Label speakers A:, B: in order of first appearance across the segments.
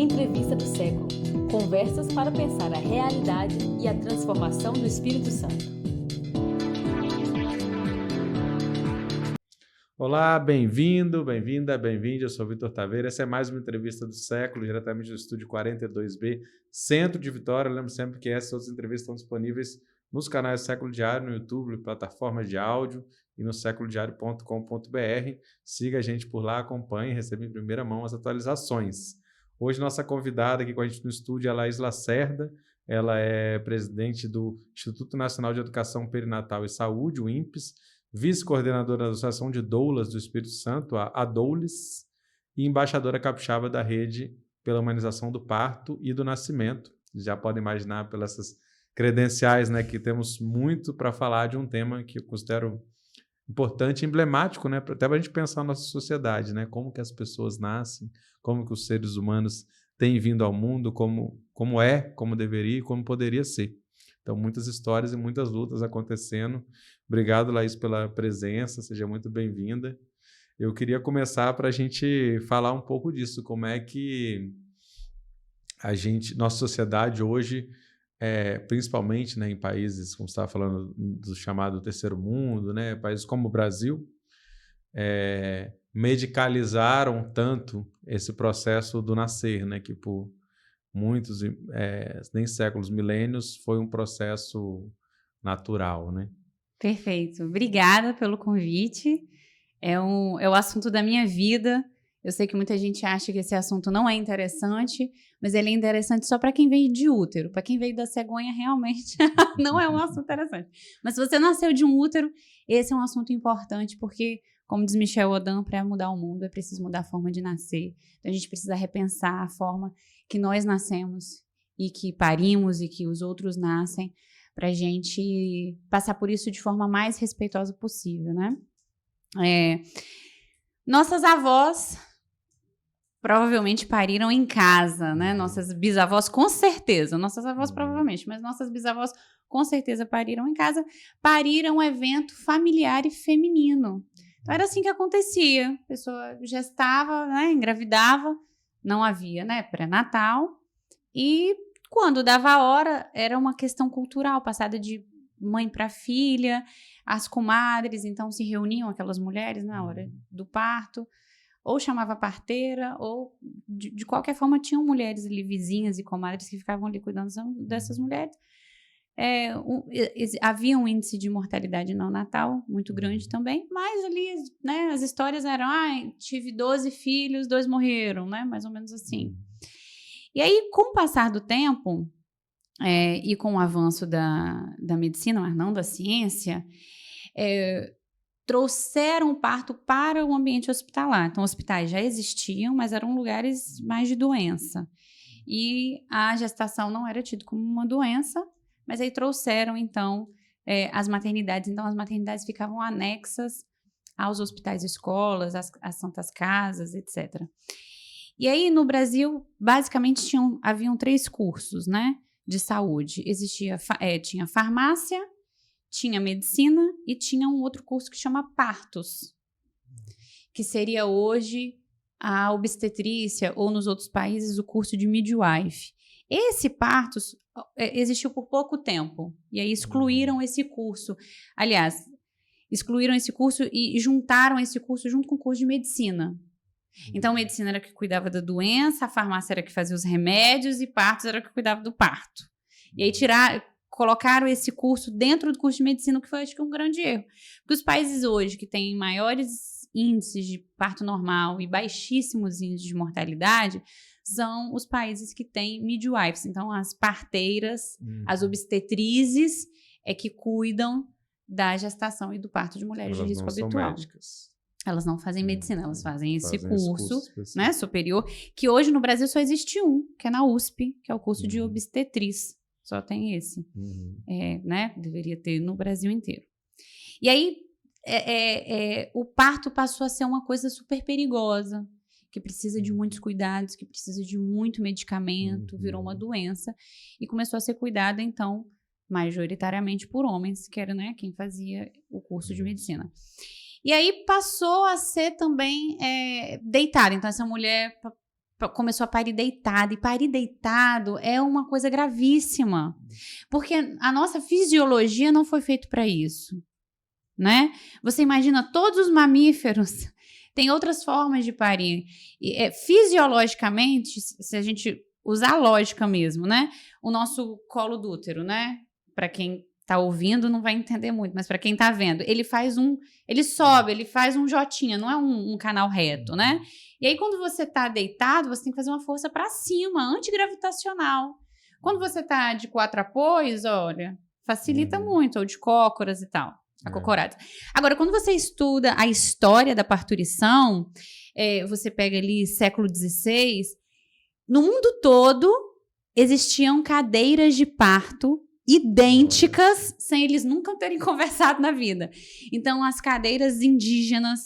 A: Entrevista do século. Conversas para pensar a realidade e a transformação do Espírito Santo.
B: Olá, bem-vindo, bem-vinda, bem-vinde. Eu sou Vitor Taveira. Essa é mais uma entrevista do século, diretamente do estúdio 42B, Centro de Vitória. Eu lembro sempre que essas outras entrevistas estão disponíveis nos canais Século Diário, no YouTube, plataformas de áudio e no séculodiario.com.br. Siga a gente por lá, acompanhe, receba em primeira mão as atualizações. Hoje, nossa convidada aqui com a gente no estúdio é a Laís Lacerda. Ela é presidente do Instituto Nacional de Educação Perinatal e Saúde, o INPES, vice-coordenadora da Associação de Doulas do Espírito Santo, a ADOULES, e embaixadora capixaba da Rede pela Humanização do Parto e do Nascimento. Já podem imaginar pelas essas credenciais, né, que temos muito para falar de um tema que eu considero importante e emblemático, né, até para a gente pensar na nossa sociedade, né, como que as pessoas nascem, como que os seres humanos têm vindo ao mundo, como é, como deveria e como poderia ser. Então, muitas histórias e muitas lutas acontecendo. Obrigado, Laís, pela presença, seja muito bem-vinda. Eu queria começar para a gente falar um pouco disso, como é que nossa sociedade hoje, principalmente, né, em países, como você estava falando, do chamado terceiro mundo, né, países como o Brasil, medicalizaram tanto esse processo do nascer, né, que por muitos, nem séculos, milênios, foi um processo natural, né?
C: Perfeito. Obrigada pelo convite. É o assunto da minha vida. Eu sei que muita gente acha que esse assunto não é interessante, mas ele é interessante só para quem veio de útero. Para quem veio da cegonha, realmente não é um assunto interessante. Mas se você nasceu de um útero, esse é um assunto importante, porque, como diz Michel Odan, para mudar o mundo é preciso mudar a forma de nascer. Então, a gente precisa repensar a forma que nós nascemos e que parimos e que os outros nascem, para a gente passar por isso de forma mais respeitosa possível, né? Nossas avós provavelmente pariram em casa, né? Nossas bisavós, com certeza. Nossas avós, provavelmente, mas nossas bisavós, com certeza, pariram em casa. Pariram um evento familiar e feminino. Então, era assim que acontecia. A pessoa gestava, né? Engravidava. Não havia, né? Pré-natal. E quando dava a hora, era uma questão cultural, passada de mãe para filha. As comadres, então, se reuniam, aquelas mulheres, na hora do parto, ou chamava a parteira, ou de qualquer forma tinham mulheres ali, vizinhas e comadres, que ficavam ali cuidando dessas mulheres. Havia um índice de mortalidade neonatal muito grande também, mas ali, né, as histórias eram, tive 12 filhos, 2 morreram, né, mais ou menos assim. E aí, com o passar do tempo, e com o avanço da medicina, mas não da ciência, trouxeram o parto para o ambiente hospitalar. Então, hospitais já existiam, mas eram lugares mais de doença. E a gestação não era tida como uma doença, mas aí trouxeram, então, as maternidades. Então, as maternidades ficavam anexas aos hospitais e escolas, às santas casas, etc. E aí, no Brasil, basicamente, haviam 3 cursos, né, de saúde. Tinha farmácia, tinha medicina e tinha um outro curso que chama partos, que seria hoje a obstetrícia, ou nos outros países o curso de midwife. Esse partos existiu por pouco tempo, e aí excluíram esse curso. Aliás, excluíram esse curso e juntaram esse curso junto com o curso de medicina. Então, a medicina era que cuidava da doença, a farmácia era que fazia os remédios e partos era que cuidava do parto. E aí colocaram esse curso dentro do curso de medicina, o que foi, acho que, um grande erro. Porque os países hoje que têm maiores índices de parto normal e baixíssimos índices de mortalidade são os países que têm midwives. Então, as parteiras, as obstetrizes que cuidam da gestação e do parto de mulheres de risco habitual.
B: São médicas.
C: Elas não fazem medicina, elas fazem esse curso, né, superior, que hoje no Brasil só existe um, que é na USP, que é o curso de obstetriz. Só tem esse, né? Deveria ter no Brasil inteiro. E aí, o parto passou a ser uma coisa super perigosa, que precisa de muitos cuidados, que precisa de muito medicamento, virou uma doença, e começou a ser cuidada, então, majoritariamente por homens, que era, né, quem fazia o curso de medicina. E aí passou a ser também deitada. Então, essa mulher começou a parir deitado. E parir deitado é uma coisa gravíssima. Porque a nossa fisiologia não foi feita para isso, né? Você imagina todos os mamíferos têm outras formas de parir. E, fisiologicamente, se a gente usar a lógica mesmo, né? O nosso colo do útero, né? Para quem tá ouvindo não vai entender muito, mas para quem tá vendo, ele sobe, ele faz um jotinha, não é um canal reto, né? E aí quando você tá deitado, você tem que fazer uma força para cima, antigravitacional. Quando você tá de 4 apoios, olha, facilita muito, ou de cócoras e tal, acocorado. Agora, quando você estuda a história da parturição, você pega ali século XVI, no mundo todo existiam cadeiras de parto idênticas, sem eles nunca terem conversado na vida. Então, as cadeiras indígenas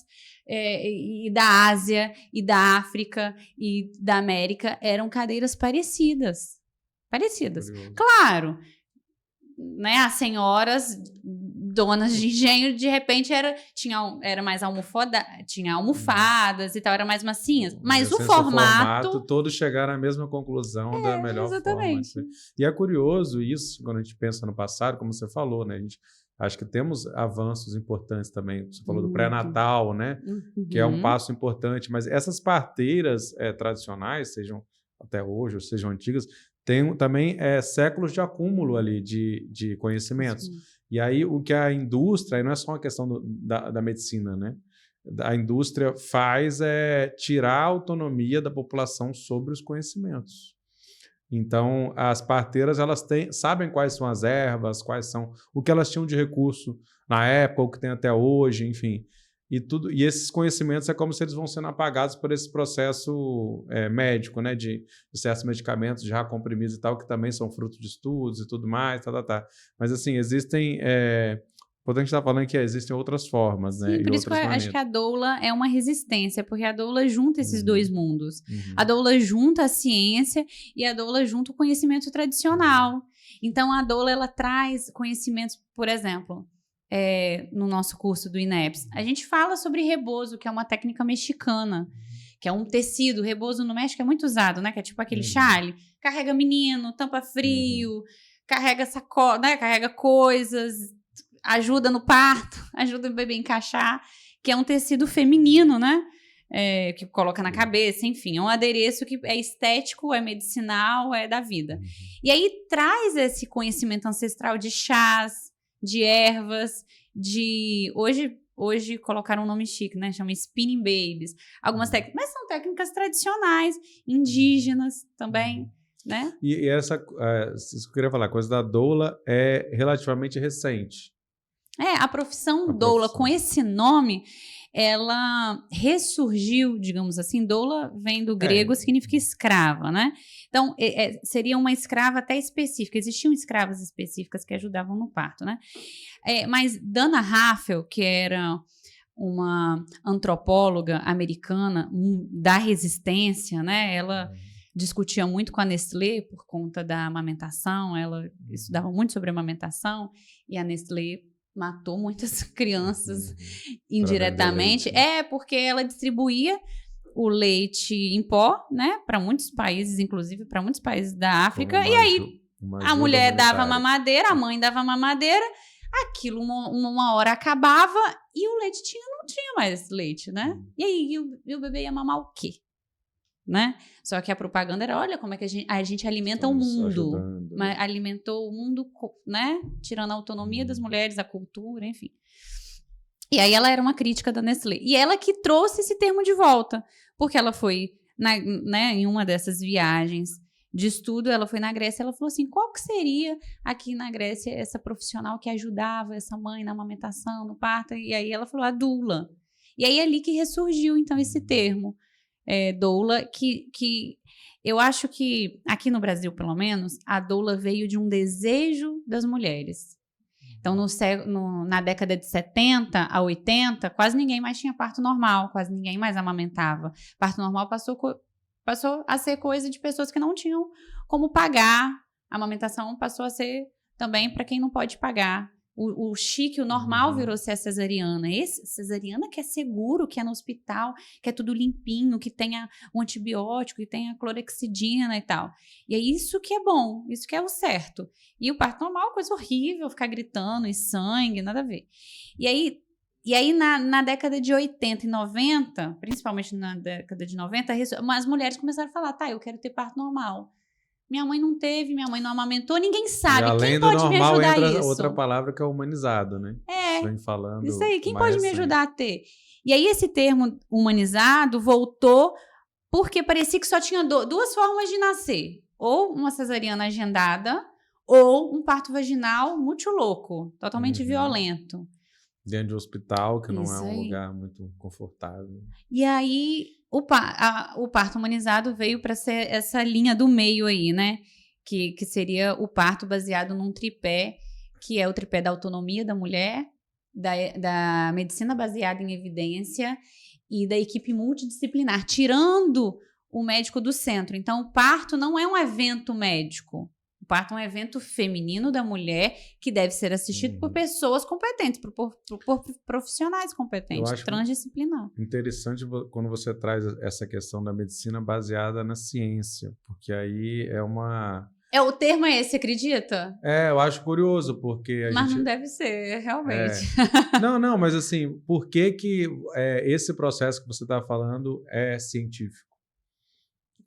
C: e da Ásia, e da África, e da América, eram cadeiras parecidas. Claro, né, as senhoras donas de engenho, de repente, era mais tinha almofadas e tal, era mais massinhas. Mas o formato...
B: Todos chegaram à mesma conclusão da melhor forma. E é curioso isso, quando a gente pensa no passado, como você falou, né? A gente acho que temos avanços importantes também. Você falou do pré-natal, né? Que é um passo importante. Mas essas parteiras tradicionais, sejam até hoje ou sejam antigas, tem também séculos de acúmulo ali de conhecimentos. Sim. E aí o que a indústria, aí não é só uma questão da medicina, né? A indústria faz tirar a autonomia da população sobre os conhecimentos. Então, as parteiras, elas sabem quais são as ervas, quais são o que elas tinham de recurso na época, o que tem até hoje, enfim. E esses conhecimentos é como se eles vão sendo apagados por esse processo médico, né, de certos medicamentos já comprimidos e tal, que também são fruto de estudos e tudo mais, Mas, assim, existem... Quando a gente está falando que existem outras formas, né?
C: Sim, por isso que eu acho que a doula é uma resistência, porque a doula junta esses dois mundos. A doula junta a ciência e a doula junta o conhecimento tradicional. Então, a doula, ela traz conhecimentos, por exemplo... no nosso curso do INEPS, a gente fala sobre rebozo, que é uma técnica mexicana, que é um tecido. Rebozo no México é muito usado, né? Que é tipo aquele chale. Carrega menino, tampa frio, carrega sacola, né? Carrega coisas, ajuda no parto, ajuda o bebê a encaixar, que é um tecido feminino, né? Que coloca na cabeça, enfim, é um adereço que é estético, é medicinal, é da vida. E aí traz esse conhecimento ancestral de chás, de ervas, hoje colocaram um nome chique, né? Chama spinning babies. Algumas técnicas, mas são técnicas tradicionais, indígenas também, né?
B: E essa, eu queria falar, a coisa da doula é relativamente recente.
C: A profissão doula, com esse nome, ela ressurgiu, digamos assim. Doula vem do grego, significa escrava, né? Então, seria uma escrava até específica. Existiam escravas específicas que ajudavam no parto, né? Mas Dana Haffel, que era uma antropóloga americana da resistência, né? Ela discutia muito com a Nestlé por conta da amamentação. Ela estudava muito sobre amamentação e a Nestlé matou muitas crianças indiretamente. Porque ela distribuía o leite em pó, né, para muitos países, inclusive para muitos países da África. E aí a mulher dava mamadeira, a mãe dava mamadeira, aquilo uma hora acabava e o leite não tinha mais leite, né? E aí o bebê ia mamar o quê? Né? Só que a propaganda era, olha como é que a gente alimenta o mundo, mas alimentou o mundo, né? Tirando a autonomia das mulheres, a cultura, enfim. E aí ela era uma crítica da Nestlé. E ela que trouxe esse termo de volta, porque ela foi, em uma dessas viagens de estudo, ela foi na Grécia, ela falou assim, qual que seria aqui na Grécia essa profissional que ajudava essa mãe na amamentação, no parto? E aí ela falou, a doula. E aí é ali que ressurgiu, então, esse termo. Doula, que eu acho que aqui no Brasil, pelo menos, a doula veio de um desejo das mulheres. Então, na década de 70 a 80, quase ninguém mais tinha parto normal, quase ninguém mais amamentava. Parto normal passou a ser coisa de pessoas que não tinham como pagar. A amamentação passou a ser também para quem não pode pagar. O chique, o normal virou ser a cesariana. Cesariana que é seguro, que é no hospital, que é tudo limpinho, que tenha um antibiótico, que tenha clorexidina e tal. E é isso que é bom, isso que é o certo. E o parto normal, coisa horrível, ficar gritando e sangue, nada a ver. E aí na década de 80 e 90, principalmente na década de 90, as mulheres começaram a falar, tá, eu quero ter parto normal. Minha mãe não teve, minha mãe não amamentou, ninguém sabe.
B: E além
C: quem
B: do
C: pode
B: normal,
C: me ajudar
B: entra
C: isso?
B: outra palavra que é humanizado, né? Vem falando
C: Isso aí, quem
B: mais
C: pode me
B: recente.
C: ajudar a ter? E aí esse termo humanizado voltou porque parecia que só tinha duas formas de nascer. Ou uma cesariana agendada, ou um parto vaginal muito louco, totalmente violento.
B: Dentro de um hospital, que não
C: Isso
B: é um
C: aí.
B: lugar muito confortável.
C: E aí, o parto humanizado veio para ser essa linha do meio aí, né? Que seria o parto baseado num tripé, que é o tripé da autonomia da mulher, da medicina baseada em evidência e da equipe multidisciplinar, tirando o médico do centro. Então, o parto não é um evento médico. O parto é um evento feminino da mulher que deve ser assistido por pessoas competentes, por profissionais competentes, transdisciplinar.
B: Interessante quando você traz essa questão da medicina baseada na ciência, porque aí é uma...
C: O termo é esse, acredita?
B: Eu acho curioso, porque
C: Mas não deve ser, realmente.
B: Não, mas assim, por que esse processo que você está falando é científico?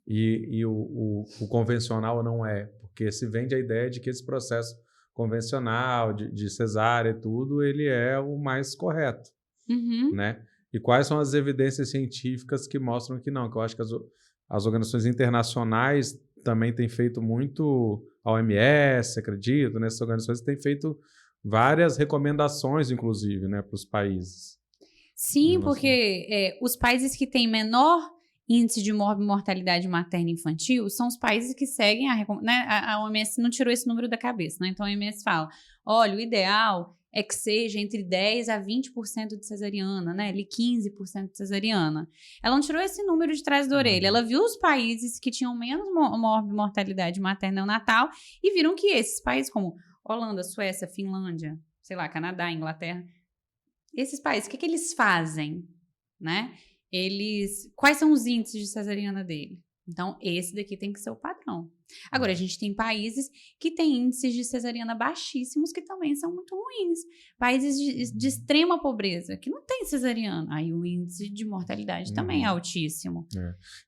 B: E o convencional não é, porque se vende a ideia de que esse processo convencional, de cesárea e tudo, ele é o mais correto, né? E quais são as evidências científicas que mostram que não? Que eu acho que as organizações internacionais também têm feito muito, a OMS, acredito, né? Essas organizações têm feito várias recomendações, inclusive, né, para os países.
C: Sim, porque os países que têm menor índice de mortalidade materna e infantil são os países que seguem né? A OMS não tirou esse número da cabeça, né? Então a OMS fala, olha, o ideal é que seja entre 10% a 20% de cesariana, né? Ali 15% de cesariana. Ela não tirou esse número de trás da orelha, ela viu os países que tinham menos mortalidade materna neonatal e viram que esses países como Holanda, Suécia, Finlândia, sei lá, Canadá, Inglaterra, esses países, o que eles fazem, né? Quais são os índices de cesariana dele? Então, esse daqui tem que ser o padrão. Agora, a gente tem países que têm índices de cesariana baixíssimos que também são muito ruins. Países de extrema pobreza, que não tem cesariana. Aí o índice de mortalidade também é altíssimo.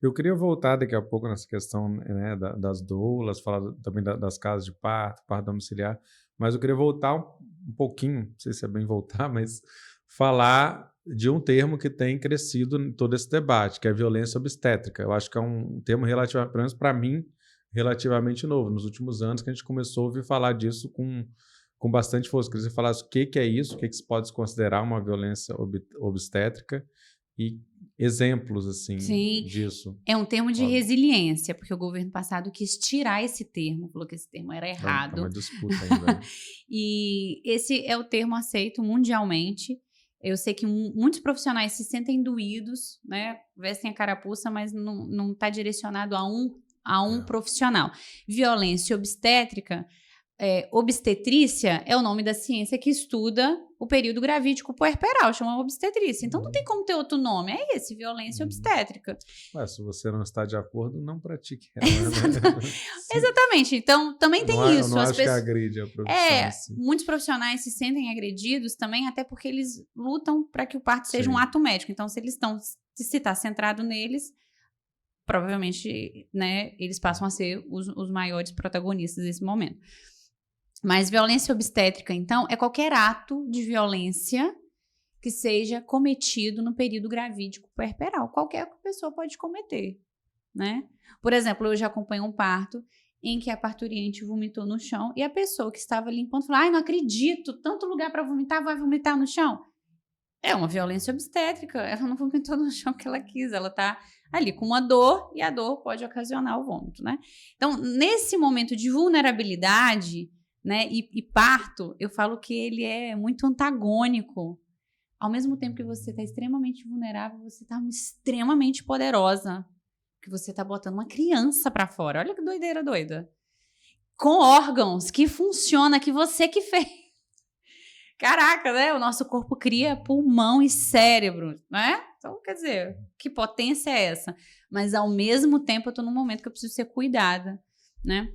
B: Eu queria voltar daqui a pouco nessa questão, né, das doulas, falar também das casas de parto domiciliar, mas eu queria voltar um pouquinho, não sei se é bem voltar, mas falar de um termo que tem crescido em todo esse debate, que é a violência obstétrica. Eu acho que é um termo relativamente, pelo menos para mim, relativamente novo. Nos últimos anos que a gente começou a ouvir falar disso com bastante força. Queria que você falasse o que é isso, o que se pode considerar uma violência obstétrica e exemplos assim disso.
C: É um termo de resiliência, porque o governo passado quis tirar esse termo, falou que esse termo era errado.
B: É uma disputa ainda.
C: E esse é o termo aceito mundialmente. Eu sei que muitos profissionais se sentem doídos, né? Vestem a carapuça, mas não está direcionado a um profissional. Violência obstétrica, obstetrícia é o nome da ciência que estuda o período gravídico puerperal, chama obstetrícia. Então não tem como ter outro nome, é esse, violência obstétrica.
B: Se você não está de acordo, não pratique ela. Né?
C: Exatamente, então também tem isso.
B: Eu não acho que agride a profissão. Assim.
C: Muitos profissionais se sentem agredidos também, até porque eles lutam para que o parto seja um ato médico. Então se está centrado neles, provavelmente, né, eles passam a ser os maiores protagonistas desse momento. Mas violência obstétrica, então, é qualquer ato de violência que seja cometido no período gravídico puerperal. Qualquer pessoa pode cometer, né? Por exemplo, eu já acompanho um parto em que a parturiente vomitou no chão e a pessoa que estava limpando falou, não acredito, tanto lugar para vomitar, vai vomitar no chão? É uma violência obstétrica, ela não vomitou no chão porque ela quis, ela está ali com uma dor e a dor pode ocasionar o vômito, né? Então, nesse momento de vulnerabilidade, né, e parto, eu falo que ele é muito antagônico. Ao mesmo tempo que você está extremamente vulnerável, você está extremamente poderosa, que você está botando uma criança para fora. Olha que doideira doida. Com órgãos que funciona, que você que fez. Caraca, né? O nosso corpo cria pulmão e cérebro, né? Então, quer dizer, que potência é essa? Mas, ao mesmo tempo, eu tô num momento que eu preciso ser cuidada, né?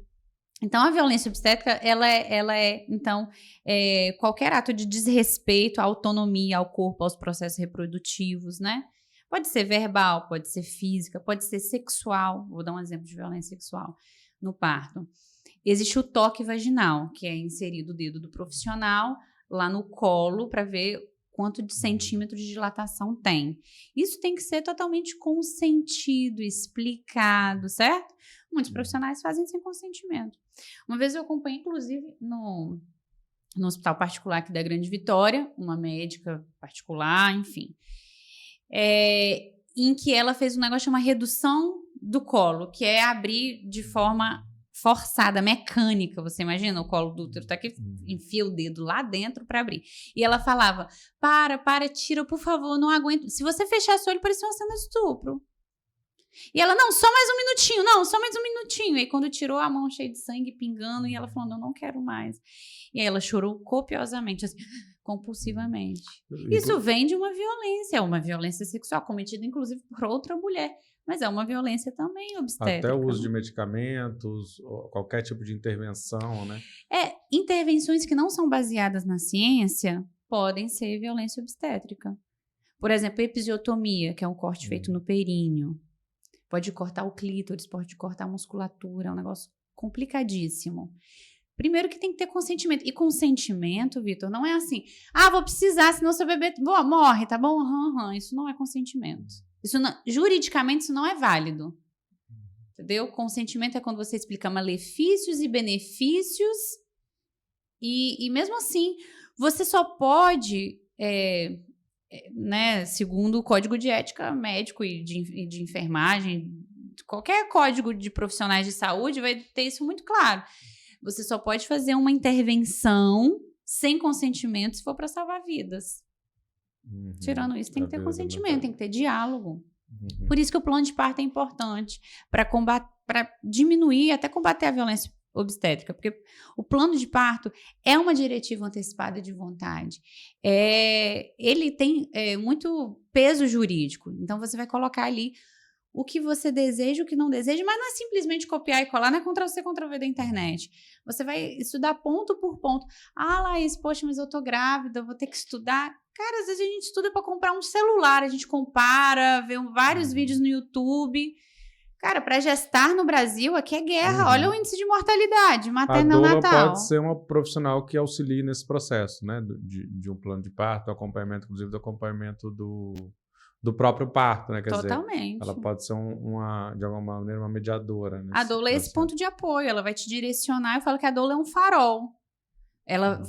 C: Então, a violência obstétrica, ela é qualquer ato de desrespeito à autonomia, ao corpo, aos processos reprodutivos, né? Pode ser verbal, pode ser física, pode ser sexual. Vou dar um exemplo de violência sexual no parto. Existe o toque vaginal, que é inserido o dedo do profissional lá no colo para ver quanto de centímetros de dilatação tem. Isso tem que ser totalmente consentido, explicado, certo? Muitos profissionais fazem sem consentimento. Uma vez eu acompanhei, inclusive, no hospital particular aqui da Grande Vitória, uma médica particular, enfim, em que ela fez um negócio chamado redução do colo, que é abrir de forma forçada, mecânica. Você imagina, o colo do útero tá aqui, enfia o dedo lá dentro para abrir. E ela falava, para, tira, por favor, não aguento. Se você fechasse o olho, parecia uma cena de estupro. E ela, não, só mais um minutinho, não, só mais um minutinho. E aí, quando tirou, a mão cheia de sangue, pingando, e ela falando, eu não quero mais. E aí, ela chorou copiosamente, assim, compulsivamente. Isso vem de uma violência sexual, cometida, inclusive, por outra mulher. Mas é uma violência também obstétrica.
B: Até o uso de medicamentos, qualquer tipo de intervenção, né?
C: Intervenções que não são baseadas na ciência podem ser violência obstétrica. Por exemplo, episiotomia, que é um corte feito no períneo. Pode cortar o clítoris, pode cortar a musculatura, é um negócio complicadíssimo. Primeiro que tem que ter consentimento. E consentimento, Vitor, não é assim, vou precisar, senão seu bebê morre, tá bom? Isso não é consentimento. Juridicamente, isso não é válido. Entendeu? Consentimento é quando você explica malefícios e benefícios e mesmo assim, você só pode, segundo o Código de Ética Médico e de Enfermagem, qualquer código de profissionais de saúde vai ter isso muito claro. Você só pode fazer uma intervenção sem consentimento se for para salvar vidas. Tirando isso, tem que ter consentimento, tem que ter diálogo. Por isso que o plano de parto é importante, para diminuir, até combater a violência obstétrica, porque o plano de parto é uma diretiva antecipada de vontade. Ele tem muito peso jurídico, então você vai colocar ali o que você deseja, o que não deseja, mas não é simplesmente copiar e colar, não é Ctrl-C, Ctrl-V da internet. Você vai estudar ponto por ponto. Laís, poxa, mas eu tô grávida, vou ter que estudar. Cara, às vezes a gente estuda para comprar um celular, a gente compara, vê vários vídeos no YouTube. Cara, para gestar no Brasil, aqui é guerra. Olha o índice de mortalidade materno-natal.
B: A doula pode ser uma profissional que auxilie nesse processo, né? De um plano de parto, acompanhamento, inclusive do acompanhamento do próprio parto, né? Quer
C: Totalmente.
B: dizer, ela pode ser de alguma maneira uma mediadora.
C: A doula é esse ponto de apoio, ela vai te direcionar. Eu falo que a doula é um farol. Ela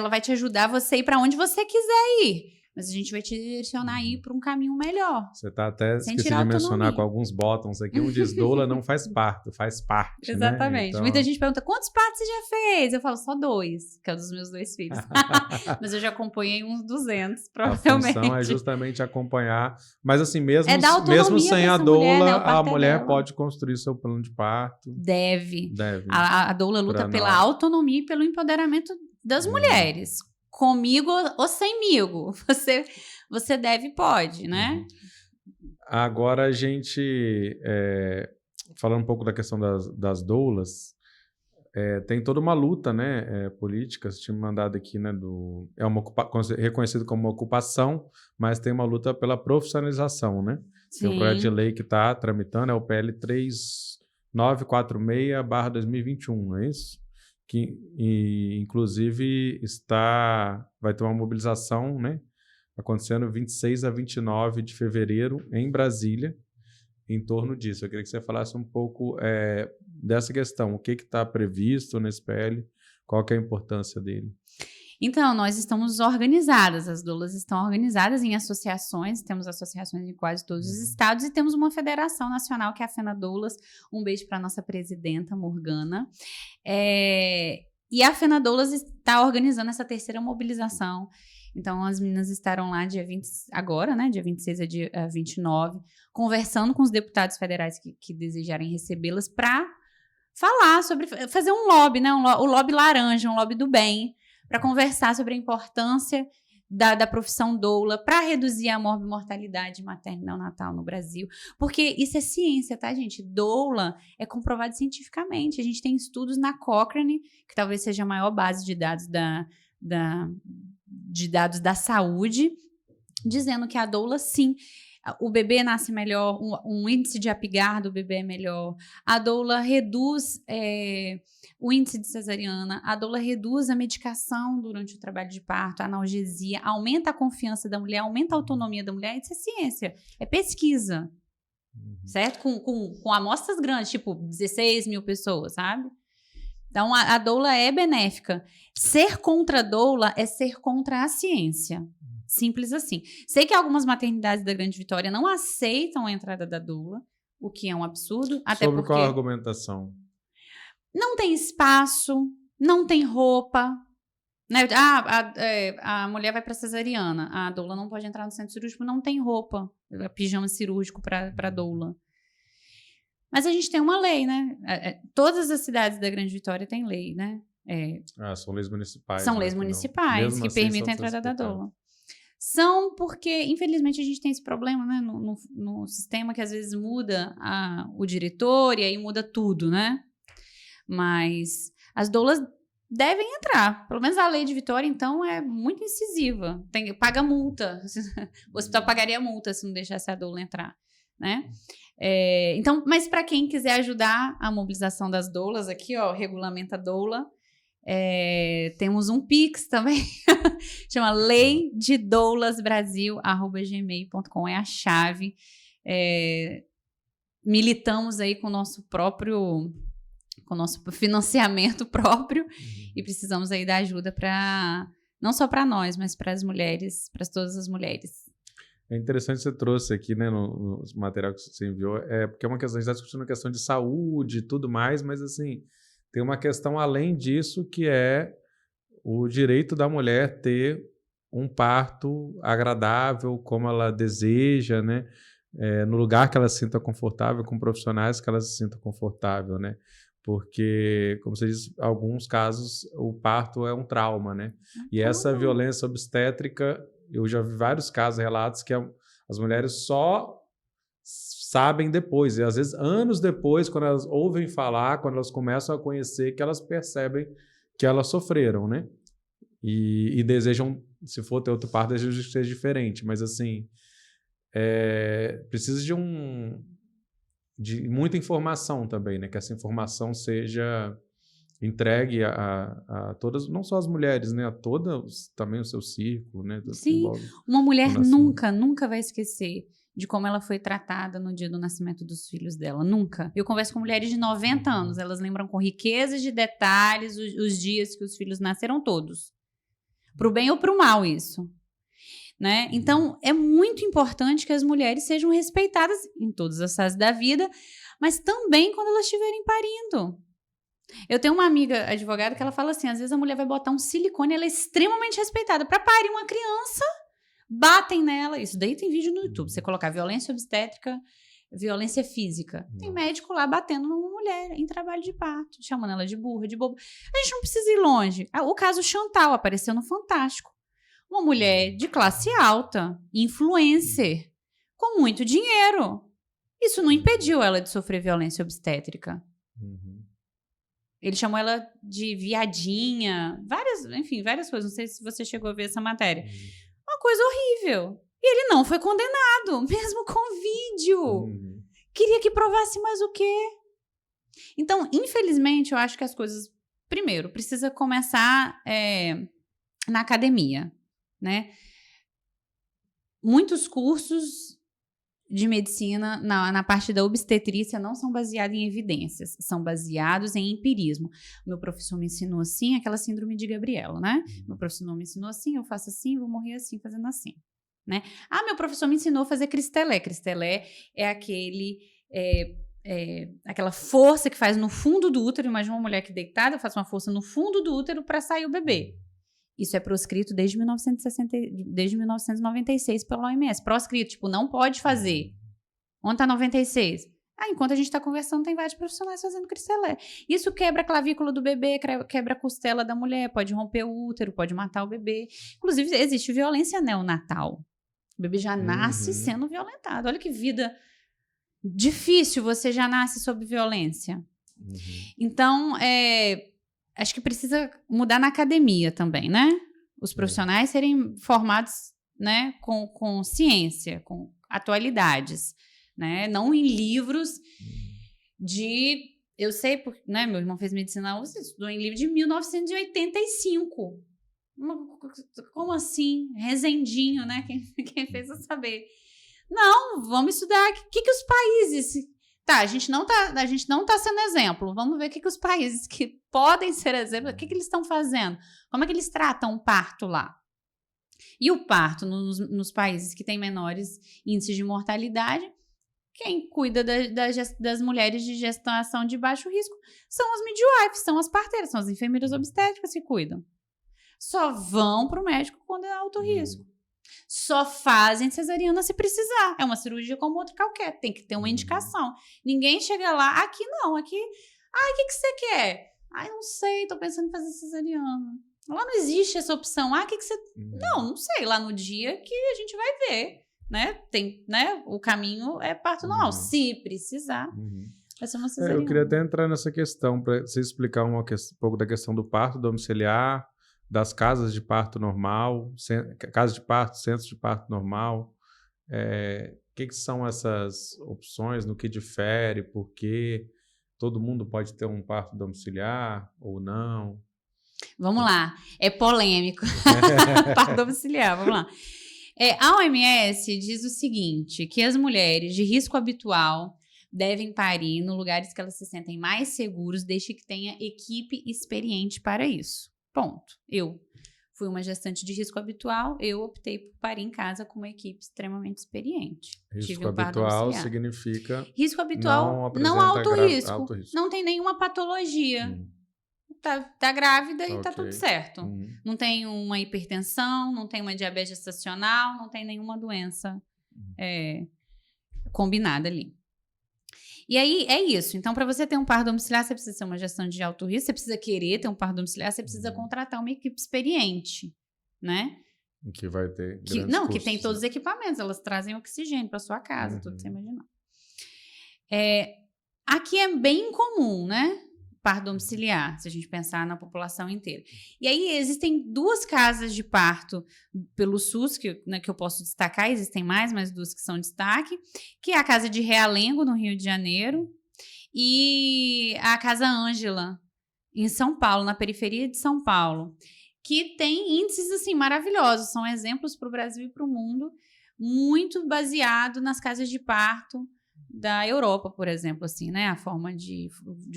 C: vai te ajudar você a ir para onde você quiser ir. Mas a gente vai te direcionar a ir para um caminho melhor.
B: Você está até esqueci de mencionar com alguns botões aqui. Um diz doula não faz parto, faz parte.
C: Exatamente.
B: Né? Então...
C: Muita gente pergunta, quantos partos você já fez? Eu falo, só 2, que é um dos meus 2 filhos. Mas eu já acompanhei uns 200, provavelmente.
B: A função é justamente acompanhar. Mas assim, mesmo sem a
C: doula,
B: mulher, né?
C: A mulher
B: pode construir seu plano de parto.
C: Deve. A doula luta pela autonomia e pelo empoderamento das mulheres. Comigo ou semigo. Você deve e pode, né?
B: Agora a gente, falando um pouco da questão das doulas, tem toda uma luta, né, política. Você tinha mandado aqui, né, reconhecido como uma ocupação, mas tem uma luta pela profissionalização, né?
C: Sim.
B: Tem um projeto de lei que está tramitando, é o PL 3946/2021, não é isso? Que, inclusive, vai ter uma mobilização, né, acontecendo 26 a 29 de fevereiro em Brasília, em torno disso. Eu queria que você falasse um pouco dessa questão. O que está previsto nesse PL? Qual que é a importância dele?
C: Então, nós estamos organizadas, as doulas estão organizadas em associações, temos associações em quase todos os estados e temos uma federação nacional, que é a FENADoulas. Um beijo para a nossa presidenta, Morgana. E a FENADoulas está organizando essa terceira mobilização. Então, as meninas estarão lá dia 26 a dia 29, conversando com os deputados federais que desejarem recebê-las para falar sobre, fazer um lobby, né? O lobby laranja, um lobby do bem, para conversar sobre a importância da profissão doula para reduzir a morbimortalidade materna e neonatal no Brasil. Porque isso é ciência, tá, gente? Doula é comprovado cientificamente. A gente tem estudos na Cochrane, que talvez seja a maior base de dados da saúde, dizendo que a doula, sim, o bebê nasce melhor, um índice de Apgar do bebê é melhor, a doula reduz o índice de cesariana, a doula reduz a medicação durante o trabalho de parto, a analgesia, aumenta a confiança da mulher, aumenta a autonomia da mulher. Isso é ciência, é pesquisa, certo? Com amostras grandes, tipo 16 mil pessoas, sabe? Então, a doula é benéfica. Ser contra a doula é ser contra a ciência. Simples assim. Sei que algumas maternidades da Grande Vitória não aceitam a entrada da doula, o que é um absurdo. Até
B: Sobre
C: porque
B: qual a argumentação?
C: não tem espaço, não tem roupa. Né? A mulher vai para cesariana. A doula não pode entrar no centro cirúrgico, não tem roupa. Pijama cirúrgico para doula. Mas a gente tem uma lei, né? Todas as cidades da Grande Vitória têm lei, né?
B: São leis municipais.
C: São
B: né,
C: leis municipais que
B: assim,
C: permitem a entrada da doula. São porque, infelizmente, a gente tem esse problema, né, no sistema que às vezes muda o diretor e aí muda tudo, né? Mas as doulas devem entrar. Pelo menos a lei de Vitória, então, é muito incisiva. Paga multa. O hospital pagaria multa se não deixasse a doula entrar, né? Então, mas para quem quiser ajudar a mobilização das doulas, aqui, ó, regulamenta doula. Temos um Pix também, chama leidedoulasbrasil@gmail.com, é a chave. Militamos aí com o nosso financiamento próprio e precisamos aí da ajuda não só para nós, mas para as mulheres, para todas as mulheres.
B: É interessante que você trouxe aqui, né, no material que você enviou, porque é uma questão, a gente está discutindo uma questão de saúde e tudo mais, mas assim, tem uma questão além disso, que é o direito da mulher ter um parto agradável, como ela deseja, né? No lugar que ela se sinta confortável, com profissionais que ela se sinta confortável, né? Porque, como você disse, em alguns casos o parto é um trauma, né? E essa violência obstétrica, eu já vi vários casos, relatos, que as mulheres só sabem depois, e às vezes anos depois, quando elas ouvem falar, quando elas começam a conhecer, que elas percebem que elas sofreram, né? E desejam, se for ter outro parto, desejam que seja diferente, mas assim, precisa de muita informação também, né? Que essa informação seja entregue a todas, não só as mulheres, né? A todas, também o seu círculo, né?
C: Sim, uma mulher nunca vai esquecer de como ela foi tratada no dia do nascimento dos filhos dela. Nunca. Eu converso com mulheres de 90 anos, elas lembram com riqueza de detalhes os dias que os filhos nasceram todos. Pro bem ou pro mal, isso. Né? Então, é muito importante que as mulheres sejam respeitadas em todas as fases da vida, mas também quando elas estiverem parindo. Eu tenho uma amiga advogada que ela fala assim, às vezes a mulher vai botar um silicone, ela é extremamente respeitada. Para parir uma criança, batem nela. Isso daí tem vídeo no YouTube. Você colocar violência obstétrica, violência física. Tem médico lá batendo numa mulher em trabalho de parto, chamando ela de burra, de boba. A gente não precisa ir longe. O caso Chantal apareceu no Fantástico. Uma mulher de classe alta, influencer, com muito dinheiro. Isso não impediu ela de sofrer violência obstétrica. Ele chamou ela de viadinha, várias coisas. Não sei se você chegou a ver essa matéria. Uma coisa horrível. E ele não foi condenado, mesmo com vídeo. Queria que provasse mais o quê? Então, infelizmente, eu acho que as coisas... Primeiro, precisa começar na academia, né? Muitos cursos de medicina na parte da obstetrícia não são baseados em evidências, são baseados em empirismo. Meu professor me ensinou assim, aquela síndrome de Gabriela, né? Meu professor me ensinou assim, eu faço assim, vou morrer assim, fazendo assim, né? Meu professor me ensinou a fazer cristelé. Cristelé é aquela força que faz no fundo do útero. Imagina uma mulher que deitada faz uma força no fundo do útero para sair o bebê. Isso é proscrito desde 1996 pela OMS. Proscrito, tipo, não pode fazer. Onde está 96? Enquanto a gente está conversando, tem vários profissionais fazendo cristelé. Isso quebra a clavícula do bebê, quebra a costela da mulher, pode romper o útero, pode matar o bebê. Inclusive, existe violência neonatal. O bebê já nasce sendo violentado. Olha que vida difícil, você já nasce sob violência. Então, acho que precisa mudar na academia também, né? Os profissionais serem formados, né, com ciência, com atualidades, né? Não em livros de... Eu sei, porque, né, meu irmão fez medicina, você estudou em livro de 1985. Como assim? Rezendinho, né? Quem fez eu saber. Não, vamos estudar o que os países... Tá, a gente não tá sendo exemplo. Vamos ver o que os países que podem ser exemplo, o que eles estão fazendo. Como é que eles tratam o parto lá? E o parto nos países que têm menores índices de mortalidade, quem cuida das mulheres de gestação de baixo risco são as midwives, são as parteiras, são as enfermeiras obstétricas que cuidam. Só vão para o médico quando é alto risco. Só fazem cesariana se precisar. É uma cirurgia como outra qualquer. Tem que ter uma indicação. Ninguém chega lá, aqui não, aqui... o que você quer? Não sei, tô pensando em fazer cesariana. Lá não existe essa opção. O que você... Não sei, lá no dia que a gente vai ver, né? Tem, né? O caminho é parto normal. Se precisar, vai ser uma cesariana.
B: Eu queria até entrar nessa questão, para você explicar um pouco da questão do parto domiciliar, das casas de parto normal, casa de parto, centro de parto normal. O que são essas opções, no que difere, por quê? Todo mundo pode ter um parto domiciliar ou não?
C: Vamos lá, é polêmico. Parto domiciliar, vamos lá. A OMS diz o seguinte, que as mulheres de risco habitual devem parir em lugares que elas se sentem mais seguros, desde que tenha equipe experiente para isso. Ponto. Eu fui uma gestante de risco habitual, eu optei por parir em casa com uma equipe extremamente experiente.
B: Risco habitual significa...
C: Risco habitual, não alto risco. Não tem nenhuma patologia. Tá grávida e tá tudo certo. Não tem uma hipertensão, não tem uma diabetes gestacional, não tem nenhuma doença combinada ali. E aí, é isso. Então, para você ter um parto domiciliar, você precisa ser uma gestante de alto risco, você precisa querer ter um parto domiciliar, você precisa contratar uma equipe experiente, né?
B: Que vai ter
C: que tem todos os equipamentos, elas trazem oxigênio para sua casa, tudo que você imaginar. Aqui é bem comum, né? Parto domiciliar, se a gente pensar na população inteira. E aí existem 2 casas de parto pelo SUS, que eu posso destacar, existem mais, mas 2 que são destaque, que é a Casa de Realengo, no Rio de Janeiro, e a Casa Ângela, em São Paulo, na periferia de São Paulo, que tem índices assim, maravilhosos, são exemplos para o Brasil e para o mundo, muito baseado nas casas de parto da Europa, por exemplo, assim, né? A forma de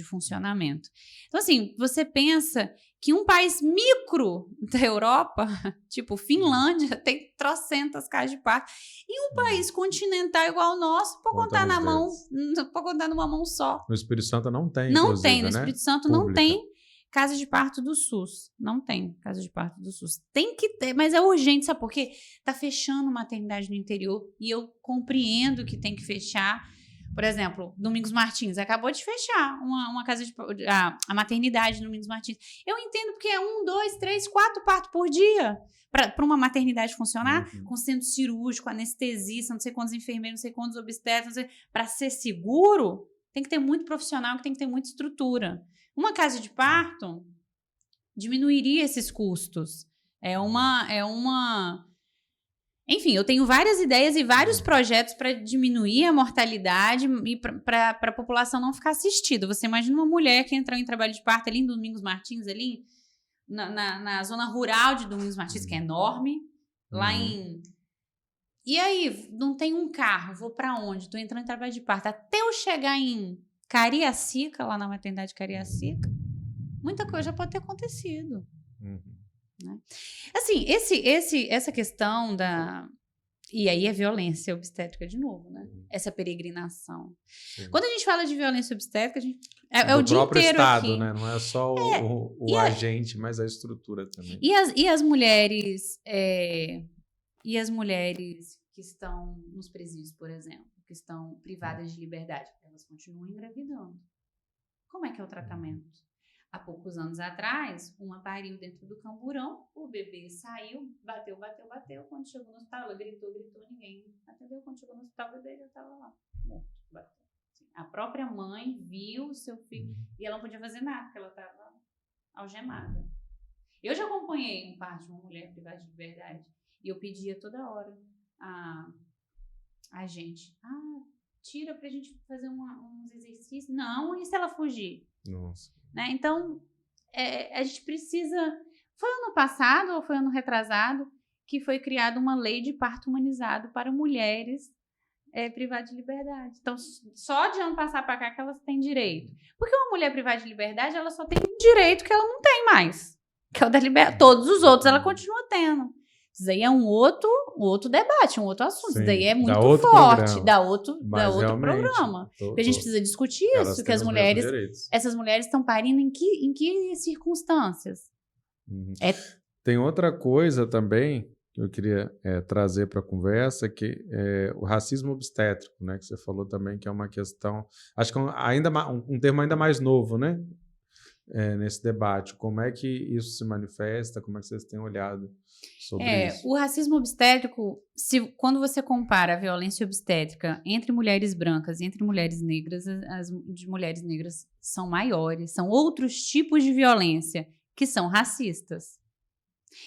C: funcionamento. Então, assim, você pensa que um país micro da Europa, tipo Finlândia, tem trocentas casas de parto, e um país continental igual ao nosso, pode contar numa mão só.
B: No Espírito Santo não tem,
C: no Espírito Santo não tem casa de parto do SUS. Não tem casa de parto do SUS. Tem que ter, mas é urgente, sabe por quê? Tá fechando maternidade no interior, e eu compreendo que tem que fechar. Por exemplo, Domingos Martins acabou de fechar uma casa de a maternidade no Domingos Martins. Eu entendo porque é 1, 2, 3, 4 partos por dia para uma maternidade funcionar, com centro cirúrgico, anestesia, não sei quantos enfermeiros, não sei quantos obstetras, para ser seguro, tem que ter muito profissional, tem que ter muita estrutura. Uma casa de parto diminuiria esses custos. Enfim, eu tenho várias ideias e vários projetos para diminuir a mortalidade e para a população não ficar assistida. Você imagina uma mulher que entrou em trabalho de parto ali em Domingos Martins, ali na zona rural de Domingos Martins, que é enorme, E aí, não tem um carro, vou para onde? Estou entrando em trabalho de parto. Até eu chegar em Cariacica, lá na maternidade de Cariacica, muita coisa já pode ter acontecido. Né? Assim, essa questão da... E aí é violência obstétrica de novo, né? Essa peregrinação. Sim. Quando a gente fala de violência obstétrica, a gente... é o dia inteiro
B: Estado,
C: aqui.
B: Né? Não é só o agente, mas a estrutura também.
C: E as mulheres... E as mulheres que estão nos presídios, por exemplo? que estão privadas de liberdade, elas continuam engravidando. Como é que é o tratamento? Há poucos anos atrás, uma pariu dentro do camburão, o bebê saiu, bateu. Quando chegou no hospital, ela gritou, ninguém atendeu. Quando chegou no hospital, o bebê já estava lá, morto, bateu. A própria mãe viu o seu filho e ela não podia fazer nada, porque ela estava algemada. Eu já acompanhei um parto de uma mulher privada de liberdade e eu pedia toda hora a gente, tira pra gente fazer uns exercícios. Não, e se ela fugir?
B: Nossa.
C: Né? Então, a gente precisa... Foi ano passado ou foi ano retrasado que foi criada uma lei de parto humanizado para mulheres privadas de liberdade. Então, só de ano passar para cá que elas têm direito. Porque uma mulher privada de liberdade, ela só tem um direito que ela não tem mais, que é o da liberdade. Todos os outros ela continua tendo. Isso daí é um outro debate, um outro assunto. Sim, isso daí é muito forte. Dá outro programa. Porque a gente precisa discutir isso, que essas mulheres estão parindo em que circunstâncias?
B: Tem outra coisa também que eu queria trazer para a conversa, que é o racismo obstétrico, né? Que você falou também que é uma questão... Acho que um termo ainda mais novo, né? Nesse debate. Como é que isso se manifesta? Como é que vocês têm olhado sobre isso?
C: O racismo obstétrico, quando você compara a violência obstétrica entre mulheres brancas e entre mulheres negras, as de mulheres negras são maiores, são outros tipos de violência que são racistas.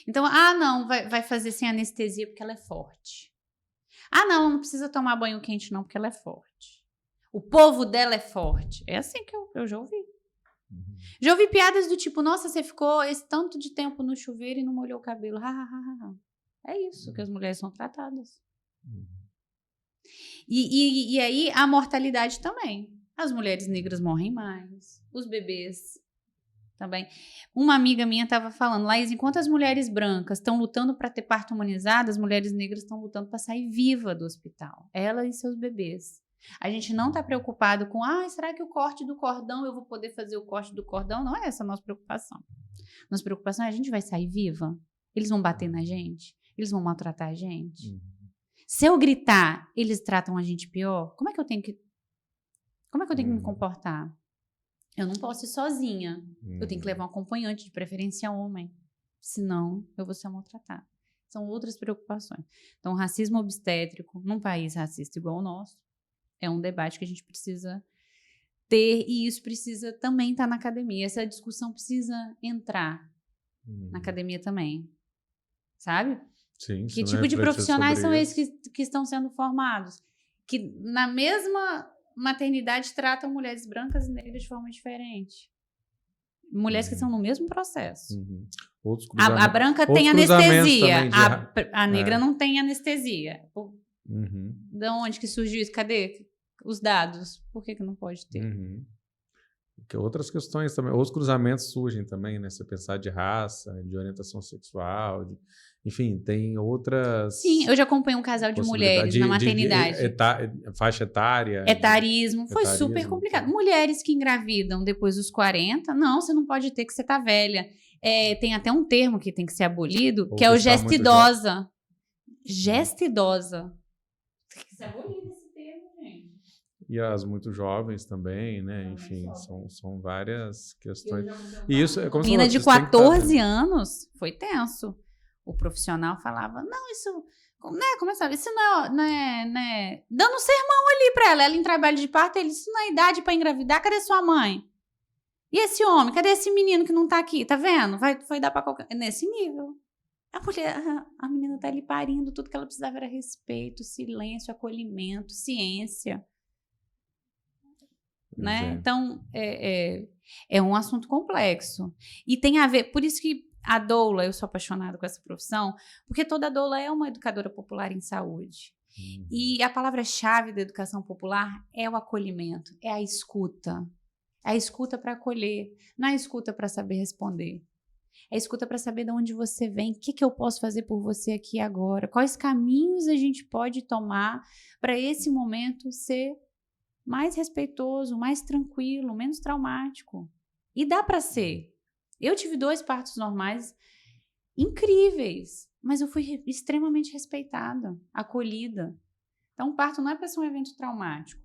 C: Então, não, vai fazer sem anestesia porque ela é forte. Não precisa tomar banho quente não porque ela é forte. O povo dela é forte. É assim que eu já ouvi. Já ouvi piadas do tipo, nossa, você ficou esse tanto de tempo no chuveiro e não molhou o cabelo. É isso que as mulheres são tratadas. E aí a mortalidade também. As mulheres negras morrem mais, os bebês também. Uma amiga minha estava falando, Laís, enquanto as mulheres brancas estão lutando para ter parto humanizado, as mulheres negras estão lutando para sair viva do hospital. Ela e seus bebês. A gente não está preocupado com, será que o corte do cordão, eu vou poder fazer o corte do cordão? Não é essa a nossa preocupação. Nossa preocupação é a gente vai sair viva? Eles vão bater na gente? Eles vão maltratar a gente? Se eu gritar, eles tratam a gente pior? Como é que eu tenho que me comportar? Eu não posso ir sozinha. Eu tenho que levar um acompanhante, de preferência homem. Senão, eu vou ser maltratada. São outras preocupações. Então, o racismo obstétrico, num país racista igual o nosso, é um debate que a gente precisa ter e isso precisa também estar na academia. Essa discussão precisa entrar na academia também. Sabe?
B: Sim,
C: que tipo de profissionais são esses que estão sendo formados? Que na mesma maternidade tratam mulheres brancas e negras de forma diferente. Mulheres que estão no mesmo processo. A branca tem anestesia, a negra não tem anestesia. De onde que surgiu isso? Cadê os dados? Por que não pode ter?
B: Porque outras questões também, outros cruzamentos surgem também, né? Você pensar de raça, de orientação sexual, enfim, tem outras...
C: Sim, eu já acompanhei um casal de mulheres na maternidade.
B: Faixa etária.
C: Etarismo. Foi super complicado. Mulheres que engravidam depois dos 40, não, você não pode ter que você tá velha. Tem até um termo que tem que ser abolido, que é o gesta idosa. Gesta idosa. Tem que ser abolido esse termo, gente.
B: E as muito jovens também, né? Enfim, são várias questões. E isso é como se
C: menina de 14 anos, foi tenso. O profissional falava, não, isso, né, começava, isso não é, dando um sermão ali pra ela em trabalho de parto, isso não é idade pra engravidar, cadê sua mãe? E esse homem, cadê esse menino que não tá aqui, tá vendo? Vai dar pra qualquer... Nesse nível. A menina tá ali parindo, tudo que ela precisava era respeito, silêncio, acolhimento, ciência. Né? Então, é um assunto complexo. E tem a ver, por isso que a doula, eu sou apaixonada com essa profissão, porque toda doula é uma educadora popular em saúde. E a palavra-chave da educação popular é o acolhimento, é a escuta. É a escuta para acolher, não é a escuta para saber responder. É a escuta para saber de onde você vem, o que eu posso fazer por você aqui agora, quais caminhos a gente pode tomar para esse momento ser mais respeitoso, mais tranquilo, menos traumático. E dá para ser. Eu tive 2 partos normais incríveis, mas eu fui extremamente respeitada, acolhida. Então, o parto não é para ser um evento traumático.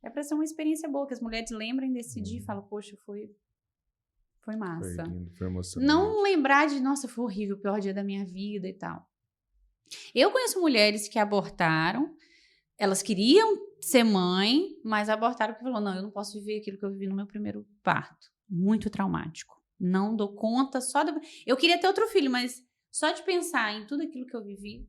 C: É para ser uma experiência boa, que as mulheres lembrem desse dia e falam, poxa, foi massa.
B: Foi lindo, foi emocionante.
C: Não lembrar de, nossa, foi horrível, o pior dia da minha vida e tal. Eu conheço mulheres que abortaram, elas queriam ser mãe, mas abortaram porque falou, não, eu não posso viver aquilo que eu vivi no meu primeiro parto. Muito traumático. Não dou conta, eu queria ter outro filho, mas só de pensar em tudo aquilo que eu vivi.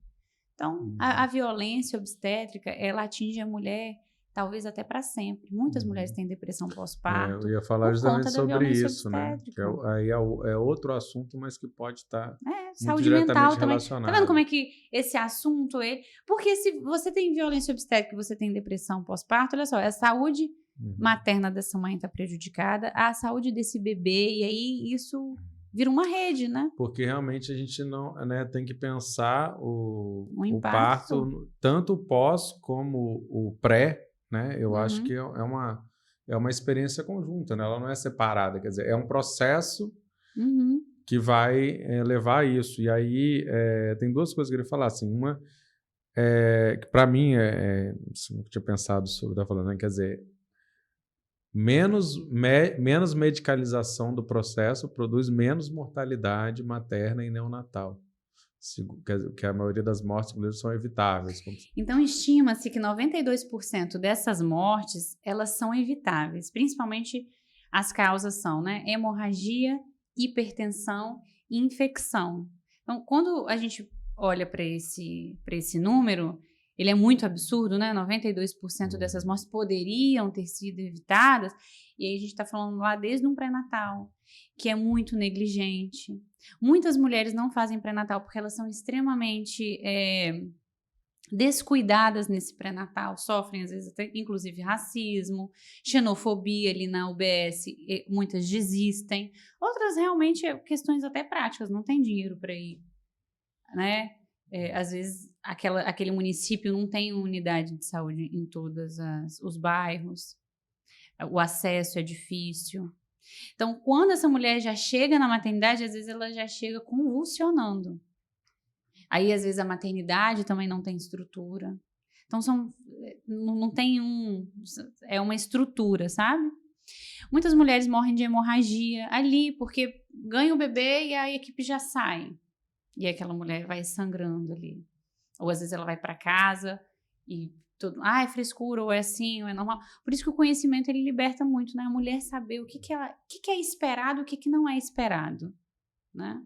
C: Então, a violência obstétrica, ela atinge a mulher talvez até para sempre. Muitas mulheres têm depressão pós-parto.
B: Eu ia falar justamente sobre isso, né? Que aí é outro assunto, mas que pode estar muito
C: saúde mental também.
B: relacionado.
C: Tá vendo como é que esse assunto... Porque se você tem violência obstétrica e você tem depressão pós-parto, olha só, a saúde materna dessa mãe está prejudicada, a saúde desse bebê, e aí isso vira uma rede, né?
B: Porque realmente a gente não, né, tem que pensar o parto, tanto o pós como o pré, né? Eu acho que é uma experiência conjunta, né? Ela não é separada, quer dizer, é um processo que vai levar a isso. E aí tem duas coisas que eu queria falar, assim, uma que para mim assim, eu tinha pensado sobre, tá falando, né? Quer dizer, menos medicalização do processo produz menos mortalidade materna e neonatal. Que a maioria das mortes mulheres são evitáveis.
C: Então, estima-se que 92% dessas mortes, elas são evitáveis. Principalmente as causas são, né? Hemorragia, hipertensão e infecção. Então, quando a gente olha para esse número, ele é muito absurdo, né? 92% dessas mortes poderiam ter sido evitadas. E aí a gente está falando lá desde um pré-natal, que é muito negligente. Muitas mulheres não fazem pré-natal porque elas são extremamente descuidadas nesse pré-natal, sofrem às vezes até inclusive racismo, xenofobia ali na UBS, muitas desistem. Outras realmente questões até práticas, não tem dinheiro para ir, né? Às vezes aquele município não tem unidade de saúde em todos os bairros, o acesso é difícil. Então, quando essa mulher já chega na maternidade, às vezes ela já chega convulsionando. Aí, às vezes, a maternidade também não tem estrutura. Então, não tem é uma estrutura, sabe? Muitas mulheres morrem de hemorragia ali, porque ganha o bebê e a equipe já sai. E aquela mulher vai sangrando ali. Ou, às vezes, ela vai para casa e tudo, é frescura, ou é assim, ou é normal. Por isso que o conhecimento, ele liberta muito, né? A mulher saber o que é esperado, o que não é esperado, né?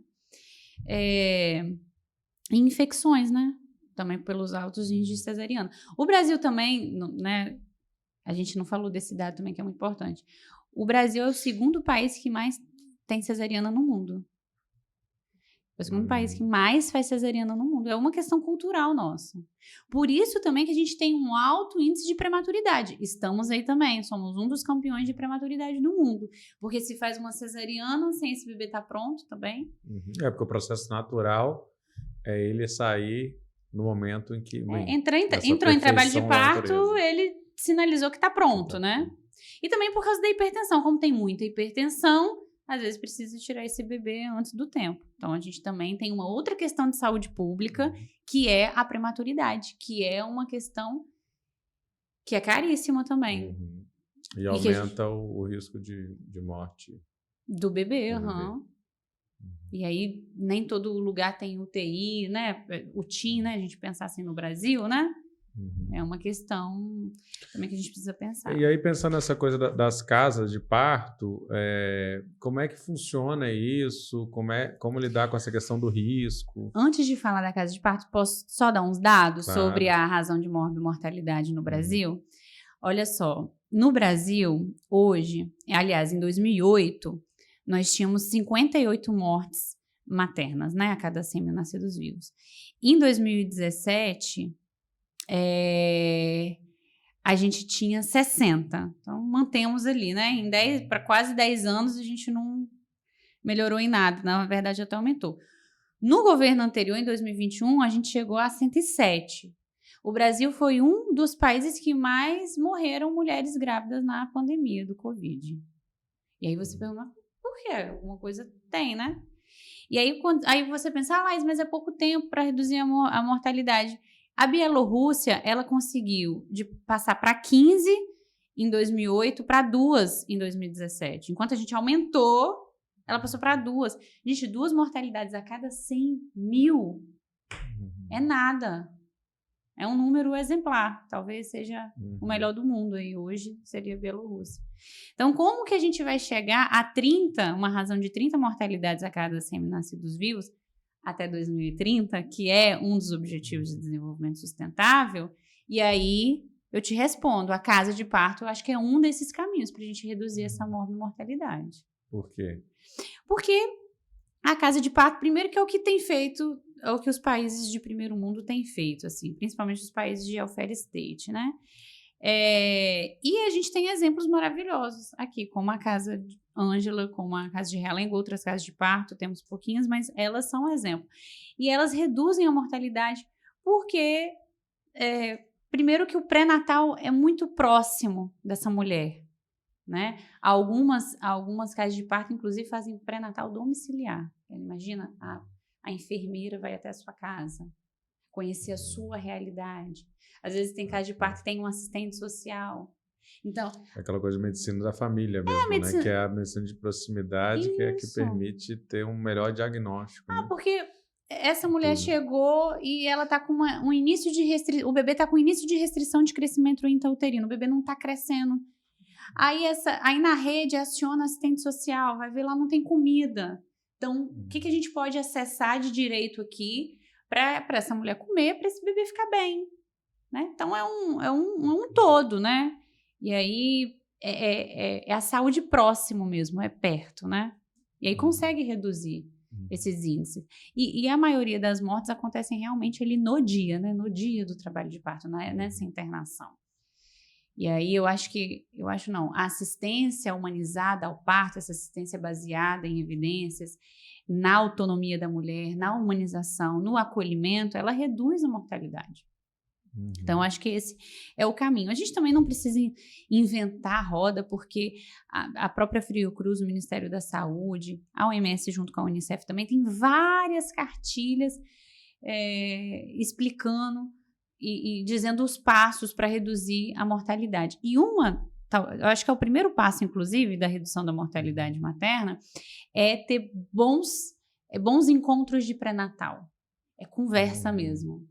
C: Infecções, né? Também pelos altos índices cesariana. O Brasil também, né? A gente não falou desse dado também, que é muito importante. O Brasil é o segundo país que mais tem cesariana no mundo. É o segundo país que mais faz cesariana no mundo. É uma questão cultural nossa. Por isso também que a gente tem um alto índice de prematuridade. Estamos aí também, somos um dos campeões de prematuridade do mundo. Porque se faz uma cesariana sem esse bebê estar pronto também.
B: Porque o processo natural é ele sair no momento em que...
C: entrou em trabalho de parto, ele sinalizou que está pronto, né? E também por causa da hipertensão. Como tem muita hipertensão, às vezes precisa tirar esse bebê antes do tempo. Então, a gente também tem uma outra questão de saúde pública, que é a prematuridade, que é uma questão que é caríssima também.
B: E aumenta o risco de morte.
C: Do bebê, E aí, nem todo lugar tem UTI, né? O TIM, né? A gente pensar assim no Brasil, né? É uma questão também que a gente precisa pensar.
B: E aí, pensando nessa coisa das casas de parto, como é que funciona isso? Como lidar com essa questão do risco?
C: Antes de falar da casa de parto, posso só dar uns dados sobre a razão de morbimortalidade no Brasil? Olha só, no Brasil, hoje, aliás, em 2008, nós tínhamos 58 mortes maternas, né? A cada 100 mil nascidos vivos. Em 2017... a gente tinha 60. Então, mantemos ali, né? Para quase 10 anos, a gente não melhorou em nada. Na verdade, até aumentou. No governo anterior, em 2021, a gente chegou a 107. O Brasil foi um dos países que mais morreram mulheres grávidas na pandemia do Covid. E aí você pergunta, por quê? Alguma coisa tem, né? E aí, aí você pensa, mas é pouco tempo para reduzir a mortalidade. A Bielorrússia, ela conseguiu de passar para 15 em 2008 para 2 em 2017. Enquanto a gente aumentou, ela passou para 2. Gente, 2 mortalidades a cada 100 mil é nada. É um número exemplar. Talvez seja o melhor do mundo aí hoje, seria a Bielorrússia. Então, como que a gente vai chegar a 30, uma razão de 30 mortalidades a cada 100 nascidos vivos, até 2030, que é um dos objetivos de desenvolvimento sustentável? E aí, eu te respondo, a casa de parto, eu acho que é um desses caminhos para a gente reduzir essa mortalidade.
B: Por quê?
C: Porque a casa de parto, primeiro, que é o que tem feito, é o que os países de primeiro mundo têm feito, assim, principalmente os países de welfare state, né? E a gente tem exemplos maravilhosos aqui, como a casa de Ângela, como a casa de Helling, outras casas de parto, temos pouquinhas, mas elas são um exemplo. E elas reduzem a mortalidade porque, primeiro, que o pré-natal é muito próximo dessa mulher, né? Algumas casas de parto, inclusive, fazem pré-natal domiciliar. Imagina, a enfermeira vai até a sua casa, conhecer a sua realidade. Às vezes tem casa de parto que tem um assistente social. Então,
B: aquela coisa de medicina da família mesmo,
C: medicina...
B: né? Que é a medicina de proximidade,
C: Isso.
B: que é que permite ter um melhor diagnóstico. Né?
C: Porque essa mulher chegou e ela tá com um início de restrição. O bebê tá com início de restrição de crescimento intrauterino. O bebê não tá crescendo. Aí na rede aciona assistente social, vai ver lá não tem comida. Então, o que a gente pode acessar de direito aqui para essa mulher comer, para esse bebê ficar bem? Né? Então, é um todo, né? E aí, é a saúde próximo mesmo, é perto, né? E aí consegue reduzir esses índices. E a maioria das mortes acontecem realmente ali no dia, né? No dia do trabalho de parto, nessa internação. E aí a assistência humanizada ao parto, essa assistência baseada em evidências, na autonomia da mulher, na humanização, no acolhimento, ela reduz a mortalidade. Então, acho que esse é o caminho. A gente também não precisa inventar a roda, porque a própria Fiocruz, o Ministério da Saúde, a OMS junto com a Unicef também tem várias cartilhas explicando e dizendo os passos para reduzir a mortalidade. E eu acho que é o primeiro passo, inclusive, da redução da mortalidade materna, é ter bons encontros de pré-natal. É conversa mesmo.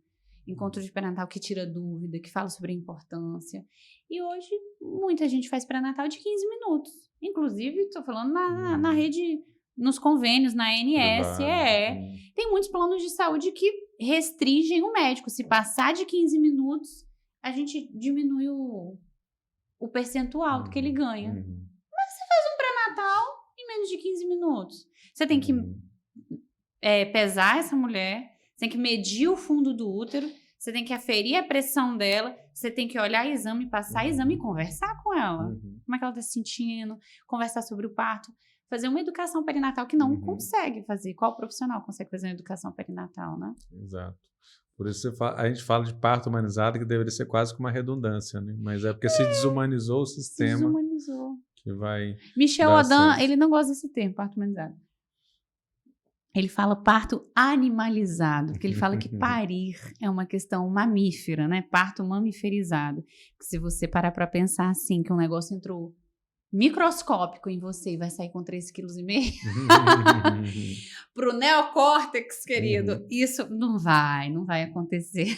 C: Encontro de pré-natal que tira dúvida, que fala sobre a importância. E hoje, muita gente faz pré-natal de 15 minutos. Inclusive, estou falando na rede, nos convênios, na ANS. Tem muitos planos de saúde que restringem o médico. Se passar de 15 minutos, a gente diminui o percentual que ele ganha. Mas você faz um pré-natal em menos de 15 minutos. Você tem que pesar essa mulher, você tem que medir o fundo do útero, você tem que aferir a pressão dela, você tem que olhar exame, passar exame e conversar com ela. Como é que ela está se sentindo, conversar sobre o parto, fazer uma educação perinatal que não consegue fazer. Qual profissional consegue fazer uma educação perinatal, né?
B: Exato. Por isso a gente fala de parto humanizado, que deveria ser quase como uma redundância, né? Mas é porque se desumanizou o sistema.
C: Se desumanizou.
B: Que vai
C: Michel Adam, ele não gosta desse termo, parto humanizado. Ele fala parto animalizado, porque ele fala que parir é uma questão mamífera, né? Parto mamiferizado. Que se você parar para pensar assim, que um negócio entrou microscópico em você e vai sair com 3,5 kg pro neocórtex, querido, isso não vai acontecer.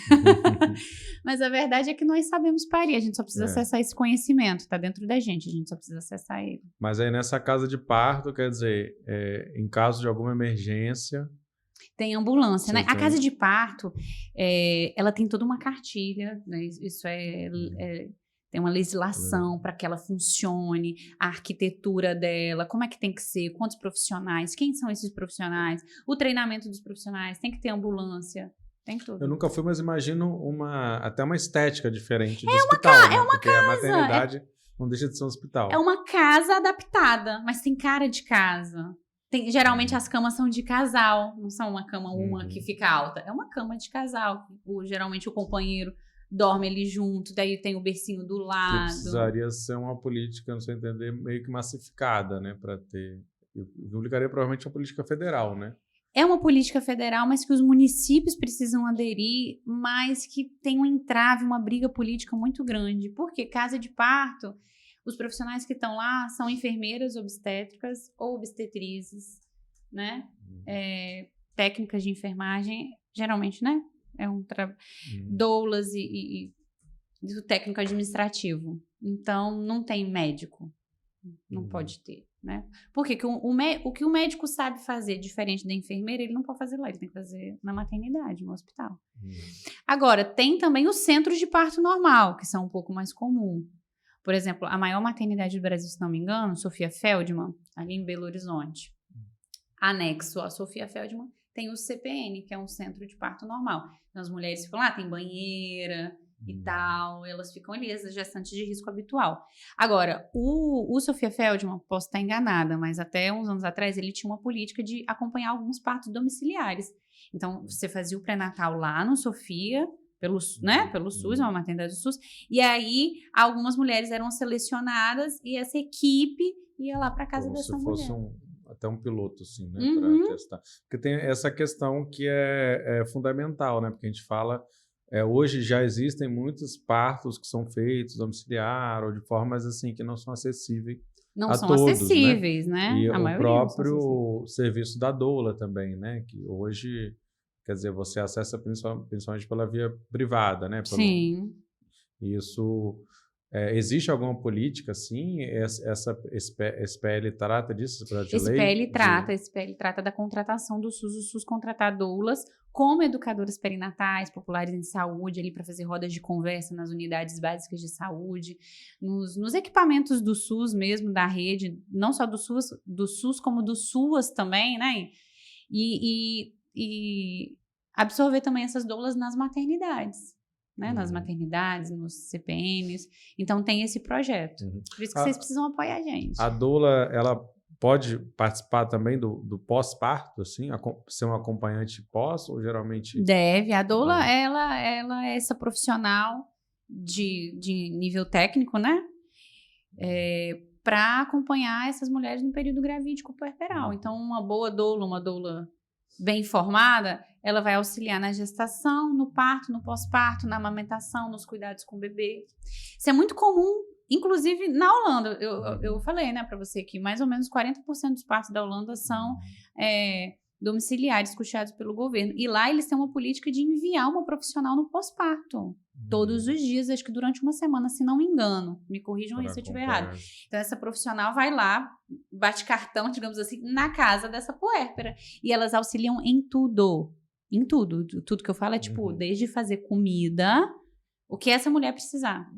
C: Mas a verdade é que nós sabemos parir, a gente só precisa acessar esse conhecimento, tá dentro da gente, a gente só precisa acessar ele.
B: Mas aí nessa casa de parto, quer dizer, em caso de alguma emergência...
C: Tem ambulância, né? A casa de parto, ela tem toda uma cartilha, né? Isso tem uma legislação para que ela funcione, a arquitetura dela, como é que tem que ser, quantos profissionais, quem são esses profissionais, o treinamento dos profissionais, tem que ter ambulância, tem tudo.
B: Eu nunca fui, mas imagino até uma estética diferente do hospital. Né? Porque a maternidade não deixa de ser um hospital.
C: É uma casa adaptada, mas tem cara de casa. Geralmente as camas são de casal, não são uma cama que fica alta, é uma cama de casal. Geralmente o companheiro dorme ali junto, daí tem o bercinho do lado.
B: Que precisaria ser uma política, não sei entender, meio que massificada, né, para ter... Eu publicaria provavelmente uma política federal, né?
C: é uma política federal, mas que os municípios precisam aderir, mas que tem um entrave, uma briga política muito grande. Porque casa de parto, os profissionais que estão lá são enfermeiras obstétricas ou obstetrizes, né? Técnicas de enfermagem, geralmente, né? Doulas e do técnico administrativo. Então, não tem médico. Não pode ter, né? Porque o que o médico sabe fazer diferente da enfermeira, ele não pode fazer lá, ele tem que fazer na maternidade, no hospital. Agora, tem também os centros de parto normal, que são um pouco mais comuns. Por exemplo, a maior maternidade do Brasil, se não me engano, Sofia Feldman, ali em Belo Horizonte. Anexo a Sofia Feldman, tem o CPN, que é um centro de parto normal. Então, as mulheres ficam lá, tem banheira e tal, elas ficam ali, as gestantes de risco habitual. Agora, o Sofia Feldman, posso estar enganada, mas até uns anos atrás ele tinha uma política de acompanhar alguns partos domiciliares. Então, você fazia o pré-natal lá no Sofia, pelo SUS, uma maternidade do SUS, e aí algumas mulheres eram selecionadas e essa equipe ia lá para casa dessa mulher. Como se fosse
B: até um piloto, assim, né, para testar. Porque tem essa questão que é fundamental, né, porque a gente fala... hoje já existem muitos partos que são feitos domiciliar ou de formas assim que não são acessíveis a todos,
C: acessíveis, né?
B: E
C: a
B: o próprio serviço da doula também, né? Que hoje, quer dizer, você acessa principalmente pela via privada, né?
C: Sim.
B: Isso... existe alguma política, assim? Esse PL trata disso?
C: Esse PL trata da contratação do SUS. O SUS contratar doulas como educadoras perinatais, populares em saúde, ali para fazer rodas de conversa nas unidades básicas de saúde, nos equipamentos do SUS mesmo, da rede, não só do SUS como do SUAS também, né? E absorver também essas doulas nas maternidades. Né, nas maternidades, nos CPNs. Então, tem esse projeto. Por isso que vocês precisam apoiar a gente.
B: A doula, ela pode participar também do pós-parto, assim? Ser um acompanhante pós ou geralmente...
C: Deve. A doula, ela é essa profissional de nível técnico, né? Para acompanhar essas mulheres no período gravídico puerperal. Então, uma doula bem informada, ela vai auxiliar na gestação, no parto, no pós-parto, na amamentação, nos cuidados com o bebê. Isso é muito comum, inclusive na Holanda. Eu falei, né, para você que mais ou menos 40% dos partos da Holanda são domiciliares, custeados pelo governo. E lá eles têm uma política de enviar uma profissional no pós-parto. Todos os dias, acho que durante uma semana, se não me engano. Me corrijam aí se eu estiver errado. Então, essa profissional vai lá, bate cartão, digamos assim, na casa dessa puérpera. E elas auxiliam em tudo. Em tudo. Tudo que eu falo é, tipo, desde fazer comida, o que essa mulher precisar.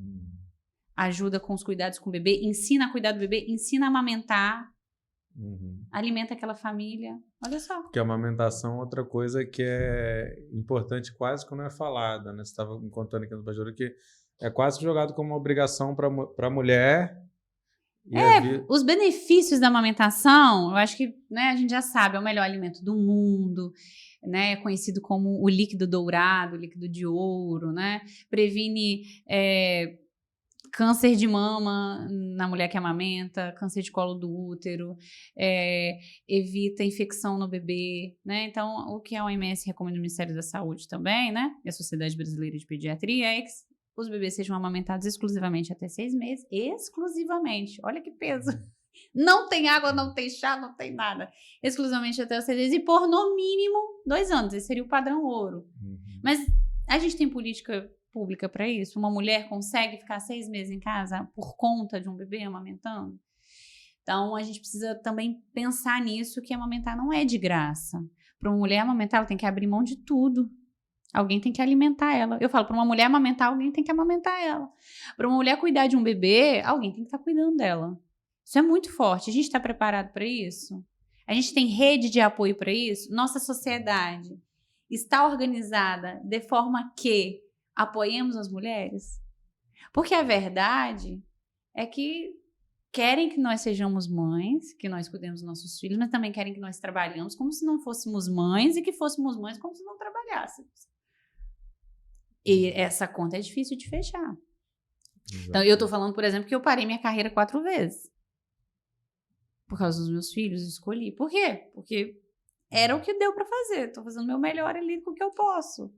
C: Ajuda com os cuidados com o bebê, ensina a cuidar do bebê, ensina a amamentar, alimenta aquela família. Olha só.
B: Porque a amamentação é outra coisa que é importante, quase que não é falada, né? Você estava me contando aqui no bastidor que é quase jogado como uma obrigação para a mulher.
C: Os benefícios da amamentação, eu acho que, né, a gente já sabe, é o melhor alimento do mundo, né? É conhecido como o líquido dourado, o líquido de ouro, né? Previne câncer de mama na mulher que amamenta, câncer de colo do útero, evita infecção no bebê, né? Então, o que a OMS recomenda no Ministério da Saúde também, né? E a Sociedade Brasileira de Pediatria é que os bebês sejam amamentados exclusivamente até 6 meses. Exclusivamente. Olha que peso. Não tem água, não tem chá, não tem nada. Exclusivamente até os 6 meses e por, no mínimo, 2 anos. Esse seria o padrão ouro. Mas a gente tem política pública para isso? Uma mulher consegue ficar 6 meses em casa por conta de um bebê amamentando? Então, a gente precisa também pensar nisso, que amamentar não é de graça. Para uma mulher amamentar, ela tem que abrir mão de tudo. Alguém tem que alimentar ela. Eu falo, para uma mulher amamentar, alguém tem que amamentar ela. Para uma mulher cuidar de um bebê, alguém tem que estar cuidando dela. Isso é muito forte. A gente está preparado para isso? A gente tem rede de apoio para isso? Nossa sociedade está organizada de forma que apoiemos as mulheres? Porque a verdade é que querem que nós sejamos mães, que nós cuidemos dos nossos filhos, mas também querem que nós trabalhemos como se não fôssemos mães e que fôssemos mães como se não trabalhássemos. E essa conta é difícil de fechar. Exato. Então, eu estou falando, por exemplo, que eu parei minha carreira 4 vezes. Por causa dos meus filhos, escolhi. Por quê? Porque era o que deu para fazer. Estou fazendo o meu melhor ali com o que eu posso.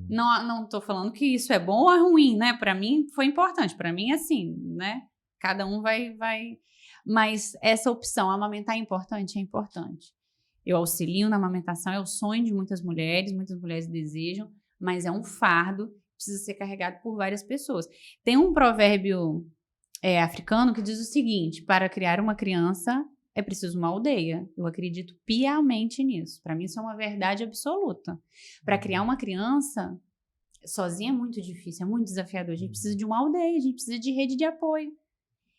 C: Não estou falando que isso é bom ou é ruim, né? Para mim foi importante. Para mim, assim, né? Cada um vai... Mas essa opção, amamentar é importante? É importante. Eu auxilio na amamentação, é o sonho de muitas mulheres desejam, mas é um fardo, precisa ser carregado por várias pessoas. Tem um provérbio africano que diz o seguinte: para criar uma criança é preciso uma aldeia. Eu acredito piamente nisso. Para mim isso é uma verdade absoluta. Para criar uma criança sozinha é muito difícil, é muito desafiador. A gente precisa de uma aldeia, a gente precisa de rede de apoio.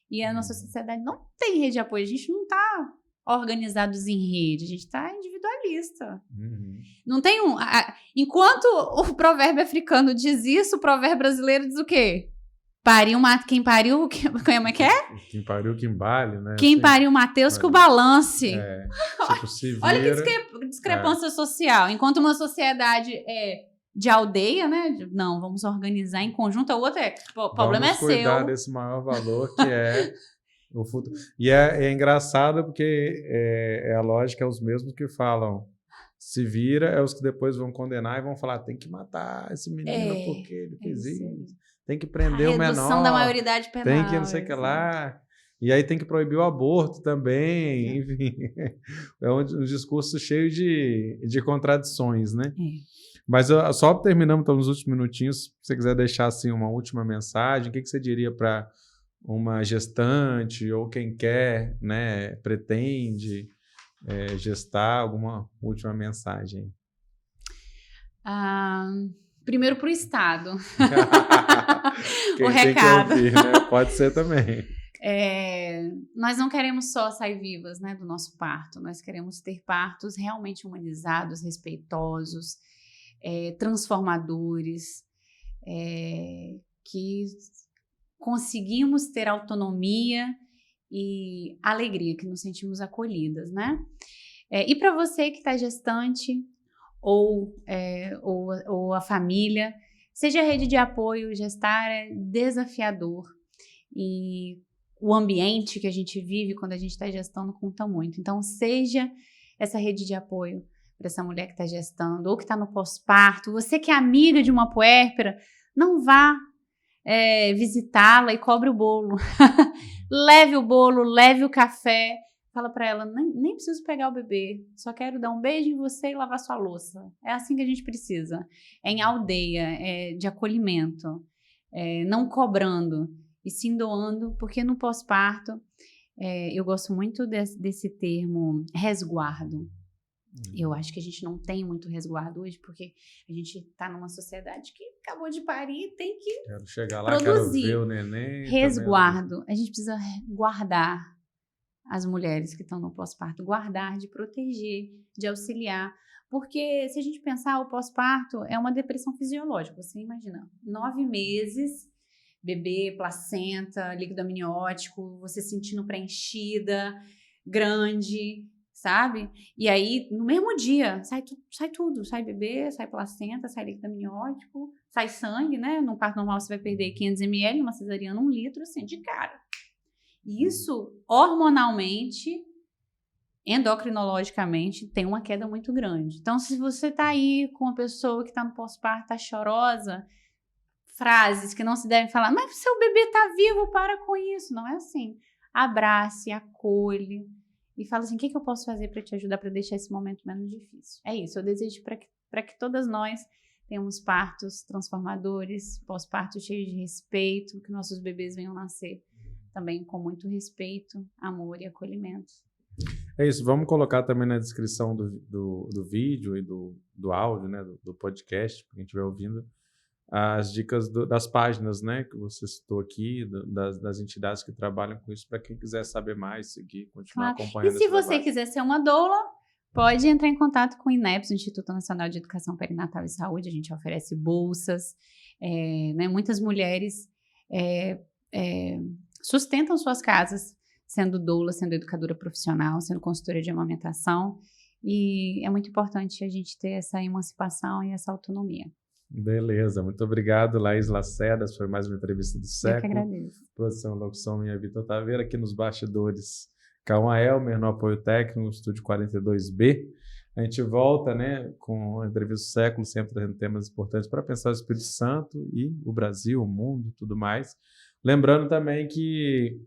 C: E a nossa sociedade não tem rede de apoio, a gente não está organizados em rede, a gente está individualista. Não tem enquanto o provérbio africano diz isso, o provérbio brasileiro diz o quê? Quem pariu, como é que é?
B: Quem pariu, quem bale, né?
C: Quem pariu, Mateus, que o balance.
B: Tipo, se vira,
C: olha que discrepância social. Enquanto uma sociedade de aldeia, né? Não, vamos organizar em conjunto. A outra o problema é seu.
B: Vamos cuidar desse maior valor que é o futuro. E é engraçado porque a lógica é os mesmos que falam se vira, é os que depois vão condenar e vão falar tem que matar esse menino porque ele fez isso. Tem que prender o menor.
C: Redução da maioridade penal.
B: Tem que não sei o que lá. E aí tem que proibir o aborto também. Enfim, é um discurso cheio de contradições, né? Mas só terminamos então, nos últimos minutinhos. Se você quiser deixar assim, uma última mensagem, o que você diria para uma gestante ou quem quer, né, pretende gestar, alguma última mensagem?
C: Primeiro para o Estado.
B: Quem
C: o
B: tem
C: recado.
B: Que ouvir, né? Pode ser também.
C: Nós não queremos só sair vivas, né, do nosso parto. Nós queremos ter partos realmente humanizados, respeitosos, transformadores, que conseguimos ter autonomia e alegria, que nos sentimos acolhidas, né? E para você que está gestante ou a família, seja a rede de apoio, gestar é desafiador e o ambiente que a gente vive quando a gente está gestando conta muito. Então, seja essa rede de apoio para essa mulher que está gestando ou que está no pós-parto. Você que é amiga de uma puérpera, não vá visitá-la e cobre o bolo. Leve o bolo, leve o café. Fala para ela, nem preciso pegar o bebê, só quero dar um beijo em você e lavar sua louça. É assim que a gente precisa. É em aldeia, de acolhimento, não cobrando e sim doando, porque no pós-parto eu gosto muito desse termo resguardo. Eu acho que a gente não tem muito resguardo hoje, porque a gente está numa sociedade que acabou de parir e tem que
B: quero chegar lá,
C: produzir.
B: Quero ver o neném.
C: Resguardo. A gente precisa guardar as mulheres que estão no pós-parto, guardar, de proteger, de auxiliar. Porque se a gente pensar, o pós-parto é uma depressão fisiológica. Você imagina, 9 meses, bebê, placenta, líquido amniótico, você sentindo preenchida, grande, sabe? E aí, no mesmo dia, sai tudo. Sai bebê, sai placenta, sai líquido amniótico, sai sangue, né? No parto normal você vai perder 500 ml, numa cesariana 1 litro, assim, de cara. Isso, hormonalmente, endocrinologicamente, tem uma queda muito grande. Então, se você tá aí com uma pessoa que tá no pós-parto, tá chorosa, frases que não se devem falar, mas seu bebê tá vivo, para com isso. Não é assim. Abrace, acolhe e fala assim, o que eu posso fazer para te ajudar, para deixar esse momento menos difícil? É isso, eu desejo para que todas nós tenhamos partos transformadores, pós-partos cheios de respeito, que nossos bebês venham nascer também com muito respeito, amor e acolhimento.
B: É isso, vamos colocar também na descrição do vídeo e do áudio, né, do podcast, para quem estiver ouvindo, as dicas das páginas, né, que você citou aqui, das entidades que trabalham com isso, para quem quiser saber mais, seguir, continuar acompanhando.
C: E se você quiser ser uma doula, pode entrar em contato com o INEPS, o Instituto Nacional de Educação Perinatal e Saúde. A gente oferece bolsas, né, muitas mulheres sustentam suas casas sendo doula, sendo educadora profissional, sendo consultora de amamentação, e é muito importante a gente ter essa emancipação e essa autonomia.
B: Beleza, muito obrigado, Laís Lacerda, foi mais uma entrevista do século.
C: Eu que agradeço.
B: Produção, locução, minha Vitor Taveira, aqui nos bastidores, Calma Elmer, no apoio técnico, Estúdio 42B. A gente volta, né, com a entrevista do século, sempre trazendo temas importantes para pensar o Espírito Santo e o Brasil, o mundo, tudo mais. Lembrando também que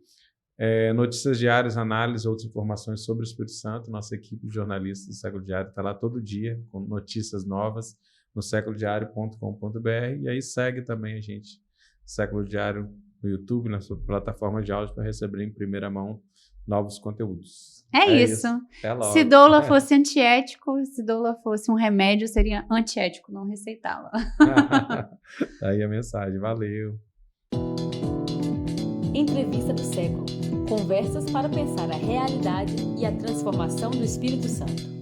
B: notícias diárias, análise, outras informações sobre o Espírito Santo, nossa equipe de jornalistas do Século Diário está lá todo dia, com notícias novas, no séculodiario.com.br, e aí segue também a gente, Século Diário, no YouTube, na sua plataforma de áudio, para receber em primeira mão novos conteúdos.
C: É isso.
B: Até logo.
C: Se doula fosse antiético, se doula fosse um remédio, seria antiético não receitá-la.
B: Aí a mensagem. Valeu.
A: Entrevista do século. Conversas para pensar a realidade e a transformação do Espírito Santo.